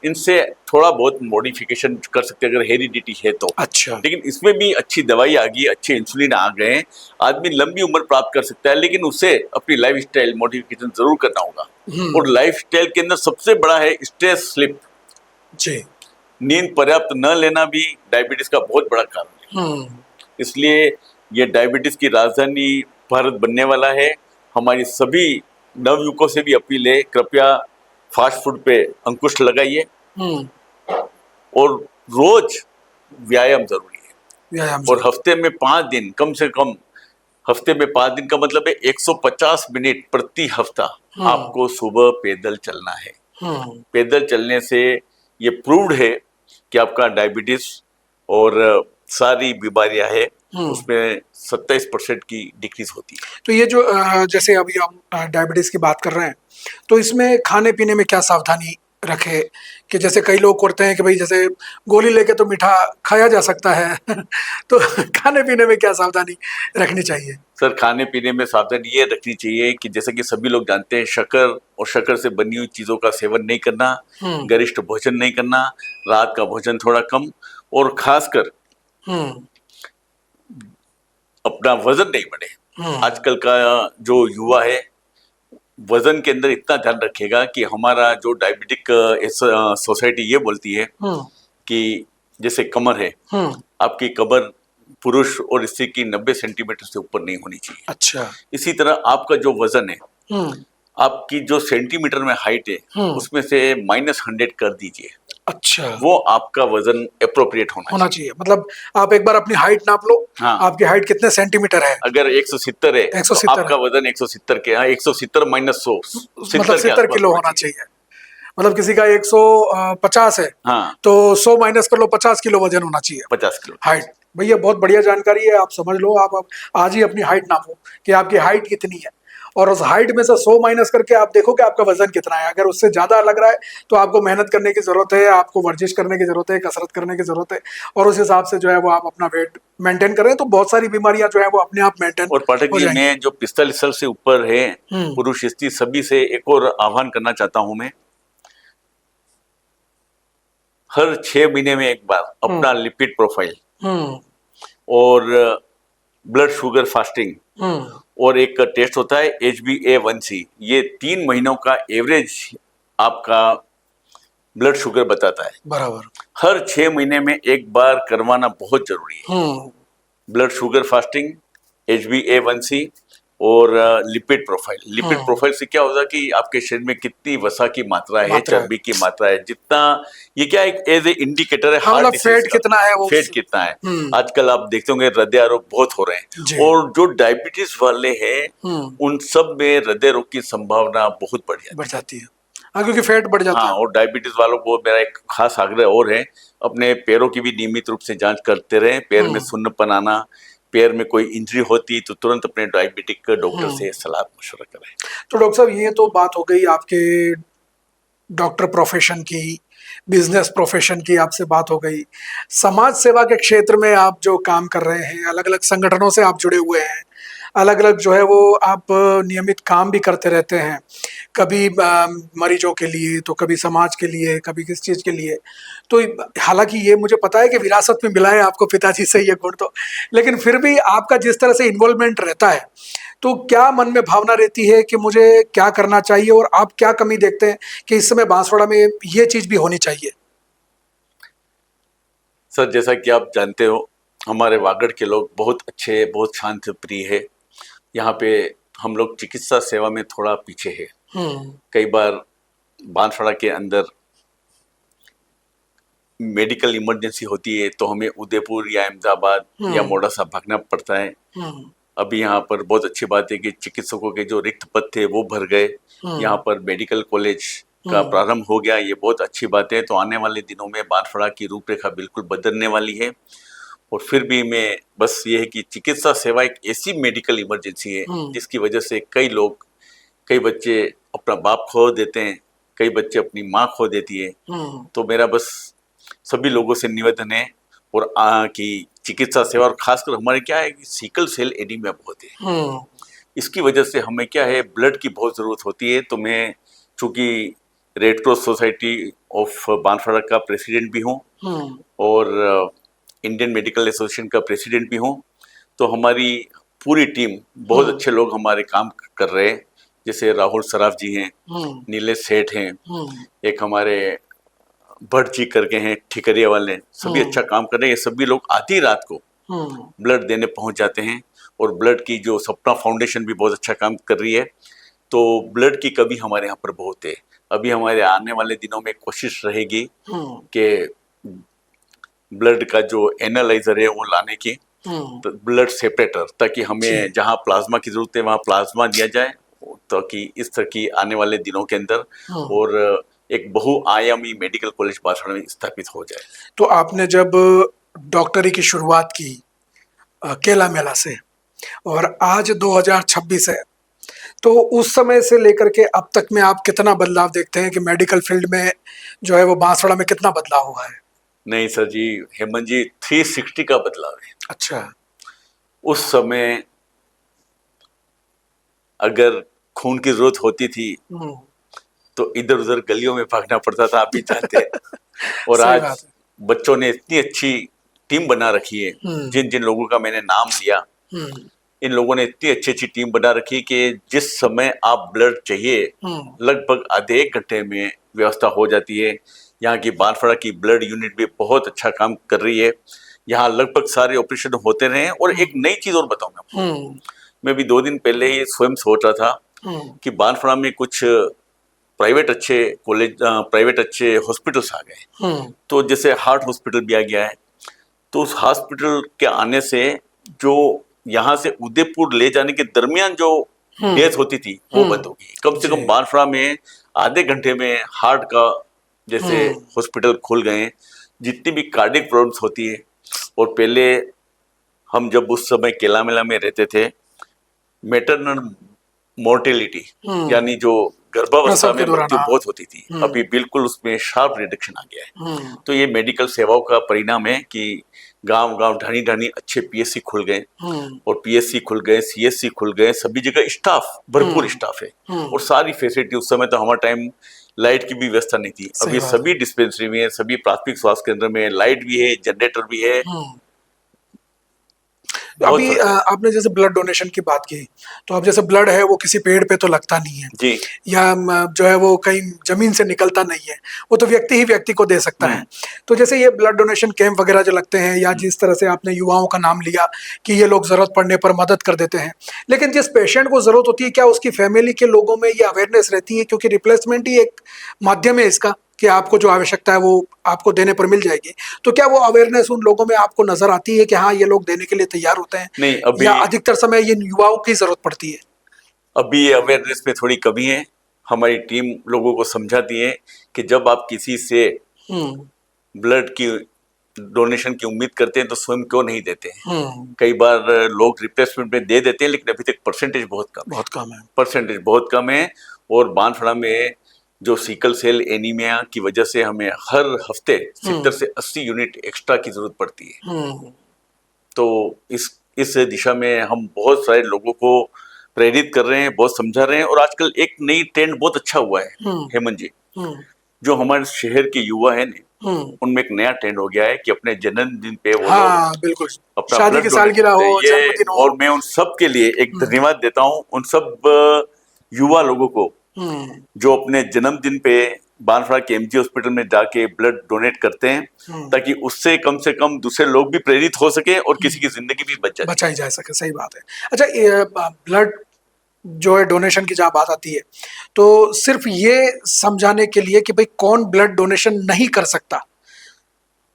इनसे थोड़ा बहुत मॉडिफिकेशन कर सकते हैं अगर हेरिडिटी है तो। अच्छा। लेकिन इसमें भी अच्छी दवाई आ गई, अच्छे इंसुलिन आ गए हैं, आदमी लंबी उम्र प्राप्त कर सकता है, लेकिन उसे अपनी लाइफस्टाइल मॉडिफिकेशन जरूर करना होगा। और लाइफस्टाइल के अंदर सबसे बड़ा है स्ट्रेस स्लिप जी। नींद पर्याप्त न लेना भी डायबिटीज का बहुत बड़ा कारण है। इसलिए ये डायबिटीज की राजधानी भारत बनने वाला है। हमारी सभी नवयुवकों से भी अपील है, कृपया फास्ट फूड पे अंकुश लगाइए और रोज व्यायाम जरूरी है। और हफ्ते में 5 दिन, कम से कम हफ्ते में 5 दिन का मतलब है 150 मिनट प्रति हफ्ता आपको सुबह पैदल चलना है। पैदल चलने से ये प्रूव्ड है कि आपका डायबिटीज और सारी बीमारियां है उसमें 27% की डिक्रीज होती है। तो ये जो जैसे अभी हम डायबिटीज की बात कर रहे हैं, तो इसमें खाने पीने में क्या सावधानी रखे? कि जैसे कई लोग करते हैं कि भाई जैसे गोली लेके तो मीठा खाया जा सकता है तो खाने पीने में क्या सावधानी रखनी चाहिए? सर, खाने पीने में सावधानी ये रखनी चाहिए कि जैसे कि सभी लोग जानते हैं, शक्कर और शक्कर से बनी हुई चीजों का सेवन नहीं करना, गरिष्ठ भोजन नहीं करना, रात का भोजन थोड़ा कम और खासकर अपना वजन नहीं बढ़े। आजकल का जो युवा है वजन के अंदर इतना ध्यान रखेगा कि हमारा जो डायबिटिक सोसाइटी ये बोलती है कि जैसे कमर है, आपकी कमर पुरुष और स्त्री की 90 सेंटीमीटर से ऊपर नहीं होनी चाहिए। अच्छा। इसी तरह आपका जो वजन है, आपकी जो सेंटीमीटर में हाइट है उसमें से -100 कर दीजिए। अच्छा। वो आपका वजन एप्रोप्रिएट होना चाहिए। मतलब आप एक बार अपनी हाइट नाप लो। हाँ। आपकी हाइट कितने सेंटीमीटर है? अगर 170 है 170 तो आपका वजन 170 के 170 माइनस 100 मतलब 70 किलो होना चाहिए। मतलब किसी का 150 है, हाँ, तो 100 माइनस कर लो, 50 किलो वजन होना चाहिए। 50 किलो हाइट। भैया बहुत बढ़िया जानकारी है, आप समझ लो। आप आज ही अपनी हाइट नापो कि आपकी हाइट कितनी है और उस हाइट में से 100 माइनस करके आप देखो कि आपका वजन कितना है। अगर उससे ज्यादा लग रहा है तो आपको मेहनत करने की जरूरत है, आपको वर्जिश करने की जरूरत है, कसरत करने की जरूरत है और उस हिसाब से जो है वो आप अपना वेट मेंटेन करें तो बहुत सारी बीमारियां जो है वो अपने आप मेंटेन। और पाठक जी, मैं जो 45 साल से ऊपर है पुरुष स्त्री सभी से एक और आह्वान करना चाहता हूं मैं, हर 6 महीने में एक बार अपना लिपिड प्रोफाइल और ब्लड शुगर फास्टिंग और एक टेस्ट होता है HbA1c, ये 3 महीनों का एवरेज आपका ब्लड शुगर बताता है। बराबर। हर 6 महीने में एक बार करवाना बहुत जरूरी है। ब्लड शुगर फास्टिंग, HbA1c और लिपिड प्रोफाइल। लिपिड प्रोफाइल से क्या होगा कि आपके शरीर में कितनी वसा की मात्रा है, चर्बी की मात्रा है, जितना ये क्या एक एज ए इंडिकेटर है हार्ट डिसीज फेट कितना है, वो फेट कितना है। आजकल आप देखते होंगे हृदय रोग बहुत हो रहे हैं और जो डायबिटीज वाले हैं उन सब में हृदय रोग की संभावना बहुत बढ़ जाती है। हाँ, क्योंकि फैट बढ़ जाता है। और डायबिटीज वालों को मेरा एक खास आग्रह और है, अपने पैरों की भी नियमित रूप से जांच करते रहे। पैर में सुन्नपन आना, पैर में कोई इंजरी होती तो तुरंत अपने डायबिटिक डॉक्टर से सलाह मशवरा करें। तो डॉक्टर साहब, ये तो बात हो गई आपके डॉक्टर प्रोफेशन की बिजनेस प्रोफेशन की आपसे बात हो गई, समाज सेवा के क्षेत्र में आप जो काम कर रहे हैं, अलग अलग संगठनों से आप जुड़े हुए हैं, अलग अलग जो है वो आप नियमित काम भी करते रहते हैं, कभी मरीजों के लिए तो कभी समाज के लिए, कभी किस चीज़ के लिए। तो हालांकि ये मुझे पता है कि विरासत में मिला है आपको पिताजी से ये गुण, तो लेकिन फिर भी आपका जिस तरह से इन्वॉल्वमेंट रहता है, तो क्या मन में भावना रहती है कि मुझे क्या करना चाहिए, और आप क्या कमी देखते हैं कि इस समय बांसवाड़ा में ये चीज़ भी होनी चाहिए? सर, जैसा कि आप जानते हो, हमारे वागड़ के लोग बहुत अच्छे, बहुत शांत प्रिय है। यहाँ पे हम लोग चिकित्सा सेवा में थोड़ा पीछे है। कई बार बांसवाड़ा के अंदर मेडिकल इमरजेंसी होती है तो हमें उदयपुर या अहमदाबाद या मोडासा भागना पड़ता है। अभी यहाँ पर बहुत अच्छी बात है कि चिकित्सकों के जो रिक्त पद थे वो भर गए। यहाँ पर मेडिकल कॉलेज का प्रारंभ हो गया, ये बहुत अच्छी बात है। तो आने वाले दिनों में बांसवाड़ा की रूपरेखा बिल्कुल बदलने वाली है। और फिर भी मैं बस ये है कि चिकित्सा सेवा एक ऐसी मेडिकल इमरजेंसी है जिसकी वजह से कई बच्चे अपना बाप खो देते हैं, कई बच्चे अपनी माँ खो देती है। तो मेरा बस सभी लोगों से निवेदन है और कि चिकित्सा सेवा, और खासकर हमारे क्या है कि सिकल सेल एनीमिया बहुत है। इसकी वजह से हमें क्या है, ब्लड की बहुत ज़रूरत होती है। तो मैं चूँकि red cross society of Banswara का प्रेसिडेंट भी हूँ और इंडियन मेडिकल एसोसिएशन का प्रेसिडेंट भी हूँ, तो हमारी पूरी टीम, बहुत अच्छे लोग हमारे काम कर रहे हैं। जैसे राहुल सराफ जी हैं, नीलेश सेठ हैं, एक हमारे भट्ट जी करके हैं ठिकरिया वाले, सभी अच्छा काम कर रहे हैं। ये सभी लोग आधी रात को ब्लड देने पहुंच जाते हैं। और ब्लड की जो सपना फाउंडेशन भी बहुत अच्छा काम कर रही है। तो ब्लड की कमी हमारे यहाँ पर बहुत है। अभी हमारे आने वाले दिनों में कोशिश रहेगी कि ब्लड का जो एनालाइजर है वो लाने की, तो ब्लड सेपरेटर, ताकि हमें जहाँ प्लाज्मा की जरूरत है वहाँ प्लाज्मा दिया जाए, ताकि इस तरह की आने वाले दिनों के अंदर और एक बहुआयामी मेडिकल कॉलेज बांसवाड़ा में स्थापित हो जाए। तो आपने जब डॉक्टरी की शुरुआत की केला मेला से, और आज 2026 है, तो उस समय से लेकर के अब तक में आप कितना बदलाव देखते हैं कि मेडिकल फील्ड में जो है वो बांसवाड़ा में कितना बदलाव हुआ है? नहीं सर जी, हेमंत जी, 360 का बदलाव है। अच्छा। उस समय अगर खून की जरूरत होती थी तो इधर उधर गलियों में भागना पड़ता था, आप भी जानते हैं। और आज बच्चों ने इतनी अच्छी टीम बना रखी है, जिन जिन लोगों का मैंने नाम लिया, इन लोगों ने इतनी अच्छी अच्छी टीम बना रखी कि जिस समय आप ब्लड चाहिए लगभग आधे एक घंटे में व्यवस्था हो जाती है। यहाँ की बांसवाड़ा की ब्लड यूनिट भी बहुत अच्छा काम कर रही है। यहाँ लगभग सारे ऑपरेशन होते रहे। और एक नई चीज और बताऊंगा, मैं भी 2 दिन पहले ही स्वयं सोच रहा था कि बांसवाड़ा में कुछ प्राइवेट अच्छे कॉलेज, प्राइवेट अच्छे हॉस्पिटल्स आ गए। तो जैसे हार्ट हॉस्पिटल भी आ गया है, तो उस हॉस्पिटल के आने से जो यहाँ से उदयपुर ले जाने के दरमियान जो डेथ होती थी वो बंद होगी। कम से कम बांसवाड़ा में आधे घंटे में हार्ट का जैसे हॉस्पिटल खुल गए। जितनी भी कार्डियक प्रॉब्लम्स होती है, और पहले हम जब उस समय केला मेला में रहते थे, मैटरनल मोर्टेलिटी यानी जो गर्भावस्था में मृत्यु बहुत होती थी, अभी बिल्कुल उसमें शार्प रिडक्शन आ गया है। तो ये मेडिकल सेवाओं का परिणाम है कि गांव गांव ढानी ढानी अच्छे पीएससी खुल गए, और पीएससी खुल गए, सीएससी खुल गए, सभी जगह स्टाफ, भरपूर स्टाफ है और सारी फैसिलिटी। उस समय तो हमारे टाइम लाइट की भी व्यवस्था नहीं थी, अभी सभी डिस्पेंसरी में, सभी प्राथमिक स्वास्थ्य केंद्र में लाइट भी है, जनरेटर भी है। अभी आपने जैसे ब्लड डोनेशन की बात की, तो अब जैसे ब्लड है वो किसी पेड़ पे तो लगता नहीं है जी, या जो है वो कहीं जमीन से निकलता नहीं है, वो तो व्यक्ति ही व्यक्ति को दे सकता है। तो जैसे ये ब्लड डोनेशन कैंप वगैरह जो लगते हैं, या जिस तरह से आपने युवाओं का नाम लिया कि ये लोग जरूरत पड़ने पर मदद कर देते हैं, लेकिन जिस पेशेंट को जरूरत होती है, क्या उसकी फैमिली के लोगों में ये अवेयरनेस रहती है? क्योंकि रिप्लेसमेंट ही एक माध्यम है इसका कि आपको जो आवश्यकता है वो आपको देने पर मिल जाएगी। तो क्या वो अवेयरनेस उन लोगों में आपको नजर आती है कि हाँ ये लोग देने के लिए तैयार होते हैं? नहीं, अभी या अधिकतर समय ये युवाओं की जरूरत पड़ती है? अभी ये अवेयरनेस में थोड़ी कमी है। हमारी टीम लोगों को समझाती है कि जब आप किसी से ब्लड की डोनेशन की उम्मीद करते हैं तो स्वयं क्यों नहीं देते हैं। कई बार लोग रिप्लेसमेंट में दे देते हैं, लेकिन अभी तक परसेंटेज बहुत कम है। परसेंटेज बहुत कम है। और बांसवाड़ा में जो सिकल सेल एनीमिया की वजह से हमें हर हफ्ते 70 से 80 यूनिट एक्स्ट्रा की जरूरत पड़ती है। तो इस दिशा में हम बहुत सारे लोगों को प्रेरित कर रहे हैं, बहुत समझा रहे हैं। और आजकल एक नई ट्रेंड बहुत अच्छा हुआ है हेमंत जी, जो हमारे शहर के युवा है ना, उनमें एक नया ट्रेंड हो गया है कि अपने जन्मदिन पे वो लोग बिल्कुल, अपना शादी blood की donate सालगिरह करते हैं। हो, ये जन्मदिन हो। और मैं उन सब के लिए एक धन्यवाद देता हूँ, उन सब युवा लोगों को जो अपने जन्मदिन पे बांसवाड़ा के एमजी हॉस्पिटल में जाके ब्लड डोनेट करते हैं, ताकि उससे कम से कम दूसरे लोग भी प्रेरित हो सके और किसी की जिंदगी भी बचाई जा सके। सही बात है। अच्छा, ब्लड जो है डोनेशन की जहाँ बात आती है, तो सिर्फ ये समझाने के लिए कि भाई कौन ब्लड डोनेशन नहीं कर सकता,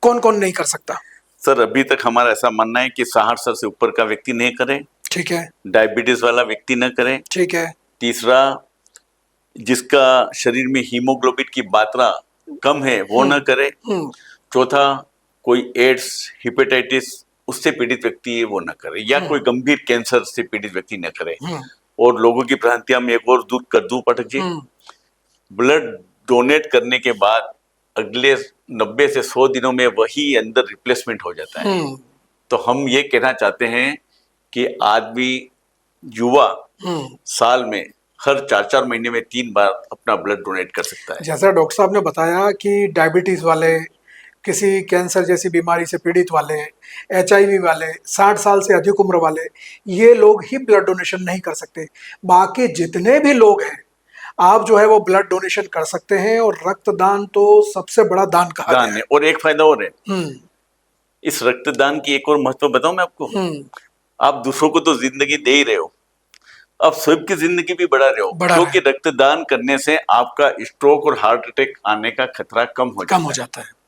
कौन कौन नहीं कर सकता? सर, अभी तक हमारा ऐसा मानना है कि 60 साल से ऊपर का व्यक्ति नहीं करे, ठीक है, डायबिटीज वाला व्यक्ति न करे, ठीक है, तीसरा जिसका शरीर में हीमोग्लोबिन की मात्रा कम है वो न करे, चौथा कोई एड्स, हेपेटाइटिस उससे पीड़ित व्यक्ति है वो न करे, या कोई गंभीर कैंसर से पीड़ित व्यक्ति न करे। और लोगों की भ्रांतियां मैं एक और दूर कर दूं पाठक जी, ब्लड डोनेट करने के बाद अगले 90 से 100 दिनों में वही अंदर रिप्लेसमेंट हो जाता है। तो हम ये कहना चाहते हैं कि आदमी, युवा साल में हर 4-4 महीने में 3 बार अपना ब्लड डोनेट कर सकता है। जैसा डॉक्टर साहब ने बताया कि डायबिटीज वाले, किसी कैंसर जैसी बीमारी से पीड़ित वाले, एचआईवी वाले, 60 साल से अधिक उम्र वाले, ये लोग ही ब्लड डोनेशन नहीं कर सकते। बाकी जितने भी लोग हैं, आप जो है वो ब्लड डोनेशन कर सकते हैं। और रक्तदान तो सबसे बड़ा दान कहा गया है। और एक फायदा और है इस रक्तदान की, एक और महत्व बताऊं मैं आपको। आप दूसरों को तो जिंदगी दे ही रहे हो, आप स्वयं की जिंदगी भी बढ़ा रहे हो, क्योंकि रक्तदान करने से आपका स्ट्रोक और हार्ट अटैक आने का खतरा कम हो जाता है।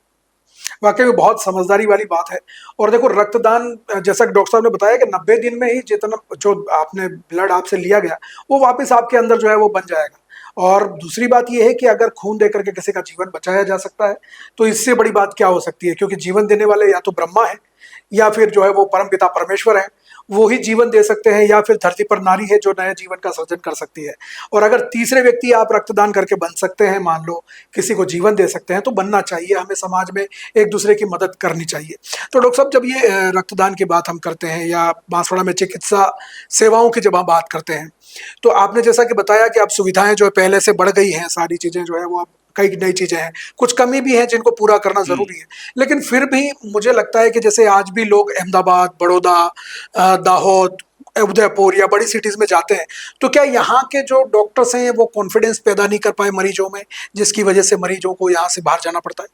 वाकई में बहुत समझदारी वाली बात है। और देखो, रक्तदान जैसा कि डॉक्टर साहब ने बताया कि 90 दिन में ही जितना जो आपने ब्लड आपसे लिया गया वो वापस आपके अंदर जो है वो बन जाएगा। और दूसरी बात यह है कि अगर खून देकर के किसी का जीवन बचाया जा सकता है तो इससे बड़ी बात क्या हो सकती है, क्योंकि जीवन देने वाले या तो ब्रह्मा है या फिर जो है वो परमपिता परमेश्वर है, वो ही जीवन दे सकते हैं, या फिर धरती पर नारी है जो नए जीवन का सृजन कर सकती है। और अगर तीसरे व्यक्ति आप रक्तदान करके बन सकते हैं, मान लो किसी को जीवन दे सकते हैं, तो बनना चाहिए। हमें समाज में एक दूसरे की मदद करनी चाहिए। तो डॉक्टर साहब, जब ये रक्तदान की बात हम करते हैं या बांसवाड़ा में चिकित्सा सेवाओं की जब हम बात करते हैं, तो आपने जैसा कि बताया कि अब सुविधाएं जो है पहले से बढ़ गई हैं, सारी चीजें जो है वो अब कई नई चीजें हैं, कुछ कमी भी है जिनको पूरा करना जरूरी है। लेकिन फिर भी मुझे लगता है कि जैसे आज भी लोग अहमदाबाद, बड़ौदा, दाहोद, उदयपुर या बड़ी सिटीज में जाते हैं, तो क्या यहाँ के जो डॉक्टर्स हैं वो कॉन्फिडेंस पैदा नहीं कर पाए मरीजों में, जिसकी वजह से मरीजों को यहाँ से बाहर जाना पड़ता है?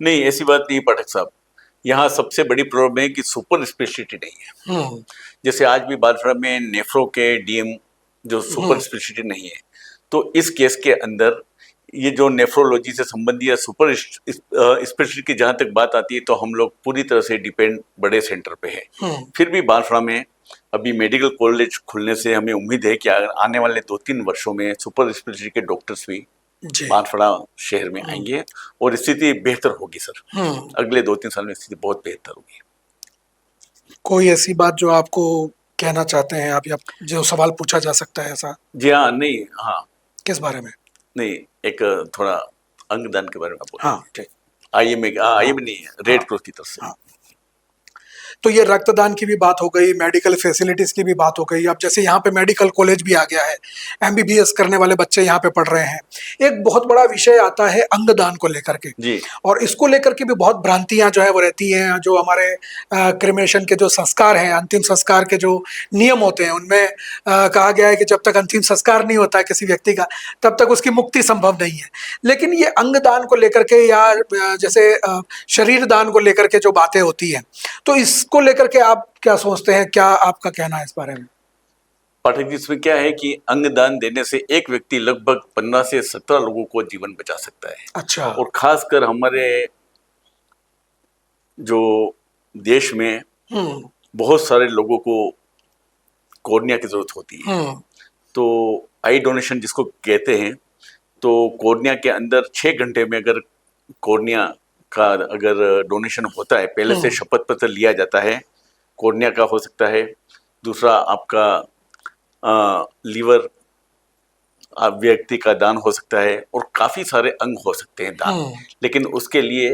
नहीं, ऐसी बात नहीं पाठक साहब। यहाँ सबसे बड़ी प्रॉब्लम है कि सुपर स्पेशलिटी नहीं है। जैसे आज भी बांसवाड़ा में नेफ्रो के डीएम जो सुपर स्पेशलिटी नहीं है, तो इस केस के अंदर ये जो नेफ्रोलॉजी से संबंधित या सुपर स्पेशलिटी की जहाँ तक बात आती है, तो हम लोग पूरी तरह से डिपेंड बड़े सेंटर पे है। फिर भी बांसवाड़ा में अभी मेडिकल कॉलेज खुलने से हमें उम्मीद है कि आने वाले 2-3 वर्षों में सुपर स्पेशलिटी के डॉक्टर्स भी बांसवाड़ा शहर में आएंगे और स्थिति बेहतर होगी सर। अगले 2-3 साल में स्थिति बहुत बेहतर होगी। कोई ऐसी बात जो आपको कहना चाहते हैं आप, या जो सवाल पूछा जा सकता है ऐसा? जी हाँ, नहीं, हाँ। किस बारे में? नहीं, एक थोड़ा अंगदान के बारे में बोल। हाँ, ठीक। आईएमए नहीं है, रेड क्रॉस की तरफ से। तो ये रक्तदान की भी बात हो गई, मेडिकल फैसिलिटीज की भी बात हो गई। अब जैसे यहाँ पे मेडिकल कॉलेज भी आ गया है, एमबीबीएस करने वाले बच्चे यहाँ पे पढ़ रहे हैं। एक बहुत बड़ा विषय आता है अंगदान को लेकर के जी। और इसको लेकर के भी बहुत भ्रांतियां जो है वो रहती हैं। जो हमारे क्रिमेशन के जो संस्कार हैं, अंतिम संस्कार के जो नियम होते हैं, उनमें कहा गया है कि जब तक अंतिम संस्कार नहीं होता है किसी व्यक्ति का, तब तक उसकी मुक्ति संभव नहीं है। लेकिन ये अंगदान को लेकर के या जैसे शरीर दान को लेकर के जो बातें होती हैं, तो इसको लेकर के आप क्या सोचते हैं? क्या आपका कहना है इस बारे में? पाठक जी, इसमें क्या है कि अंगदान देने से एक व्यक्ति लगभग 15 से 17 लोगों को जीवन बचा सकता है। अच्छा। और खासकर हमारे जो देश में बहुत सारे लोगों को कॉर्निया की जरूरत होती है, तो आई डोनेशन जिसको कहते हैं, तो कॉर्निया के अंदर 6 घंटे में अगर कॉर्निया का अगर डोनेशन होता है, पहले से शपथ पत्र लिया जाता है, कॉर्निया का हो सकता है, दूसरा आपका लीवर व्यक्ति का दान हो सकता है और काफी सारे अंग हो सकते हैं दान, लेकिन उसके लिए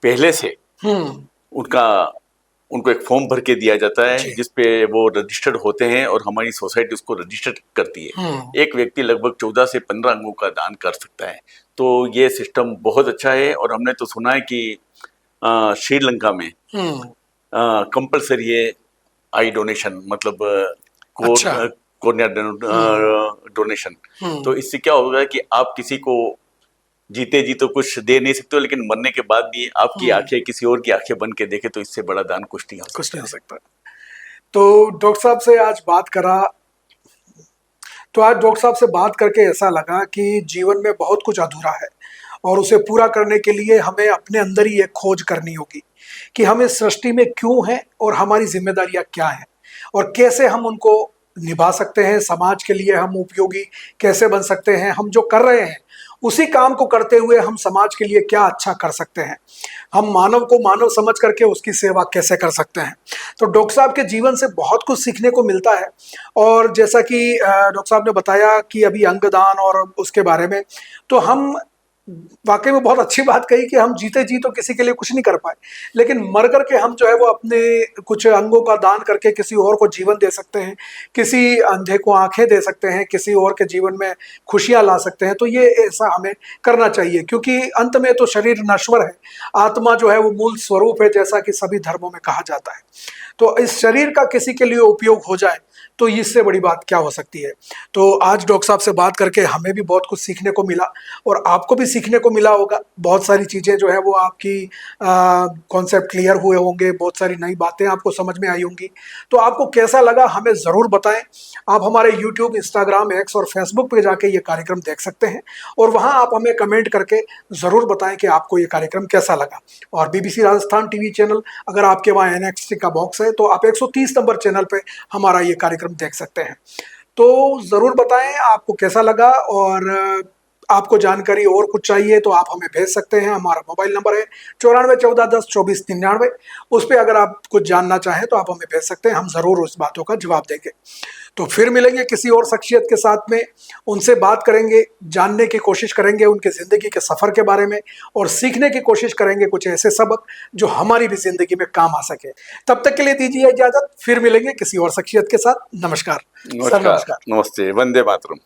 पहले से उनका उनको एक फॉर्म भर के दिया जाता है जिसपे वो रजिस्टर्ड होते हैं और हमारी सोसाइटी उसको रजिस्टर्ड करती है। एक व्यक्ति लगभग 14 से 15 अंगों का दान कर सकता है। तो ये सिस्टम बहुत अच्छा है और हमने तो सुना है कि श्रीलंका में कंपलसरी है आई डोनेशन, मतलब कोर्निया डोनेशन। तो इससे क्या होगा कि आप किसी को जीते जी तो कुछ दे नहीं सकते हो, लेकिन मरने के बाद भी आपकी आंखें किसी और की आंखें बन के देखे तो इससे बड़ा दान कुछ नहीं हो सकता। तो डॉक्टर साहब से आज बात करा तो आज डॉक्टर साहब से बात करके ऐसा लगा कि जीवन में बहुत कुछ अधूरा है और उसे पूरा करने के लिए हमें अपने अंदर ही एक खोज करनी होगी कि हम इस सृष्टि में क्यों हैं और हमारी जिम्मेदारियां क्या हैं और कैसे हम उनको निभा सकते हैं। समाज के लिए हम उपयोगी कैसे बन सकते हैं, हम जो कर रहे हैं उसी काम को करते हुए हम समाज के लिए क्या अच्छा कर सकते हैं, हम मानव को मानव समझ करके उसकी सेवा कैसे कर सकते हैं। तो डॉक्टर साहब के जीवन से बहुत कुछ सीखने को मिलता है। और जैसा कि डॉक्टर साहब ने बताया कि अभी अंगदान और उसके बारे में, तो हम वाकई में बहुत अच्छी बात कही कि हम जीते जी तो किसी के लिए कुछ नहीं कर पाए, लेकिन मर करके हम जो है वो अपने कुछ अंगों का दान करके किसी और को जीवन दे सकते हैं, किसी अंधे को आंखें दे सकते हैं, किसी और के जीवन में खुशियां ला सकते हैं। तो ये ऐसा हमें करना चाहिए, क्योंकि अंत में तो शरीर नश्वर है, आत्मा जो है वो मूल स्वरूप है, जैसा कि सभी धर्मों में कहा जाता है। तो इस शरीर का किसी के लिए उपयोग हो जाए तो इससे बड़ी बात क्या हो सकती है। तो आज डॉक्टर साहब से बात करके हमें भी बहुत कुछ सीखने को मिला और आपको भी सीखने को मिला होगा। बहुत सारी चीज़ें जो है वो आपकी कॉन्सेप्ट क्लियर हुए होंगे, बहुत सारी नई बातें आपको समझ में आई होंगी। तो आपको कैसा लगा हमें ज़रूर बताएं। आप हमारे यूट्यूब, इंस्टाग्राम, एक्स और फेसबुक पे जाके ये कार्यक्रम देख सकते हैं और वहाँ आप हमें कमेंट करके ज़रूर बताएं कि आपको ये कार्यक्रम कैसा लगा। और BBC राजस्थान टीवी चैनल, अगर आपके वहाँ NXT का बॉक्स है तो आप 130 नंबर चैनल पे हमारा ये कार्यक्रम देख सकते हैं। तो जरूर बताएं आपको कैसा लगा, और आपको जानकारी और कुछ चाहिए तो आप हमें भेज सकते हैं। हमारा मोबाइल नंबर है 9414102499। उस पर अगर आप कुछ जानना चाहें तो आप हमें भेज सकते हैं, हम जरूर उस बातों का जवाब देंगे। तो फिर मिलेंगे किसी और शख्सियत के साथ में, उनसे बात करेंगे, जानने की कोशिश करेंगे उनके ज़िंदगी के सफ़र के बारे में और सीखने की कोशिश करेंगे कुछ ऐसे सबक जो हमारी भी ज़िंदगी में काम आ सके। तब तक के लिए दीजिए इजाज़त, फिर मिलेंगे किसी और शख्सियत के साथ। नमस्कार। नमस्कार, नमस्ते, वंदे मातरम।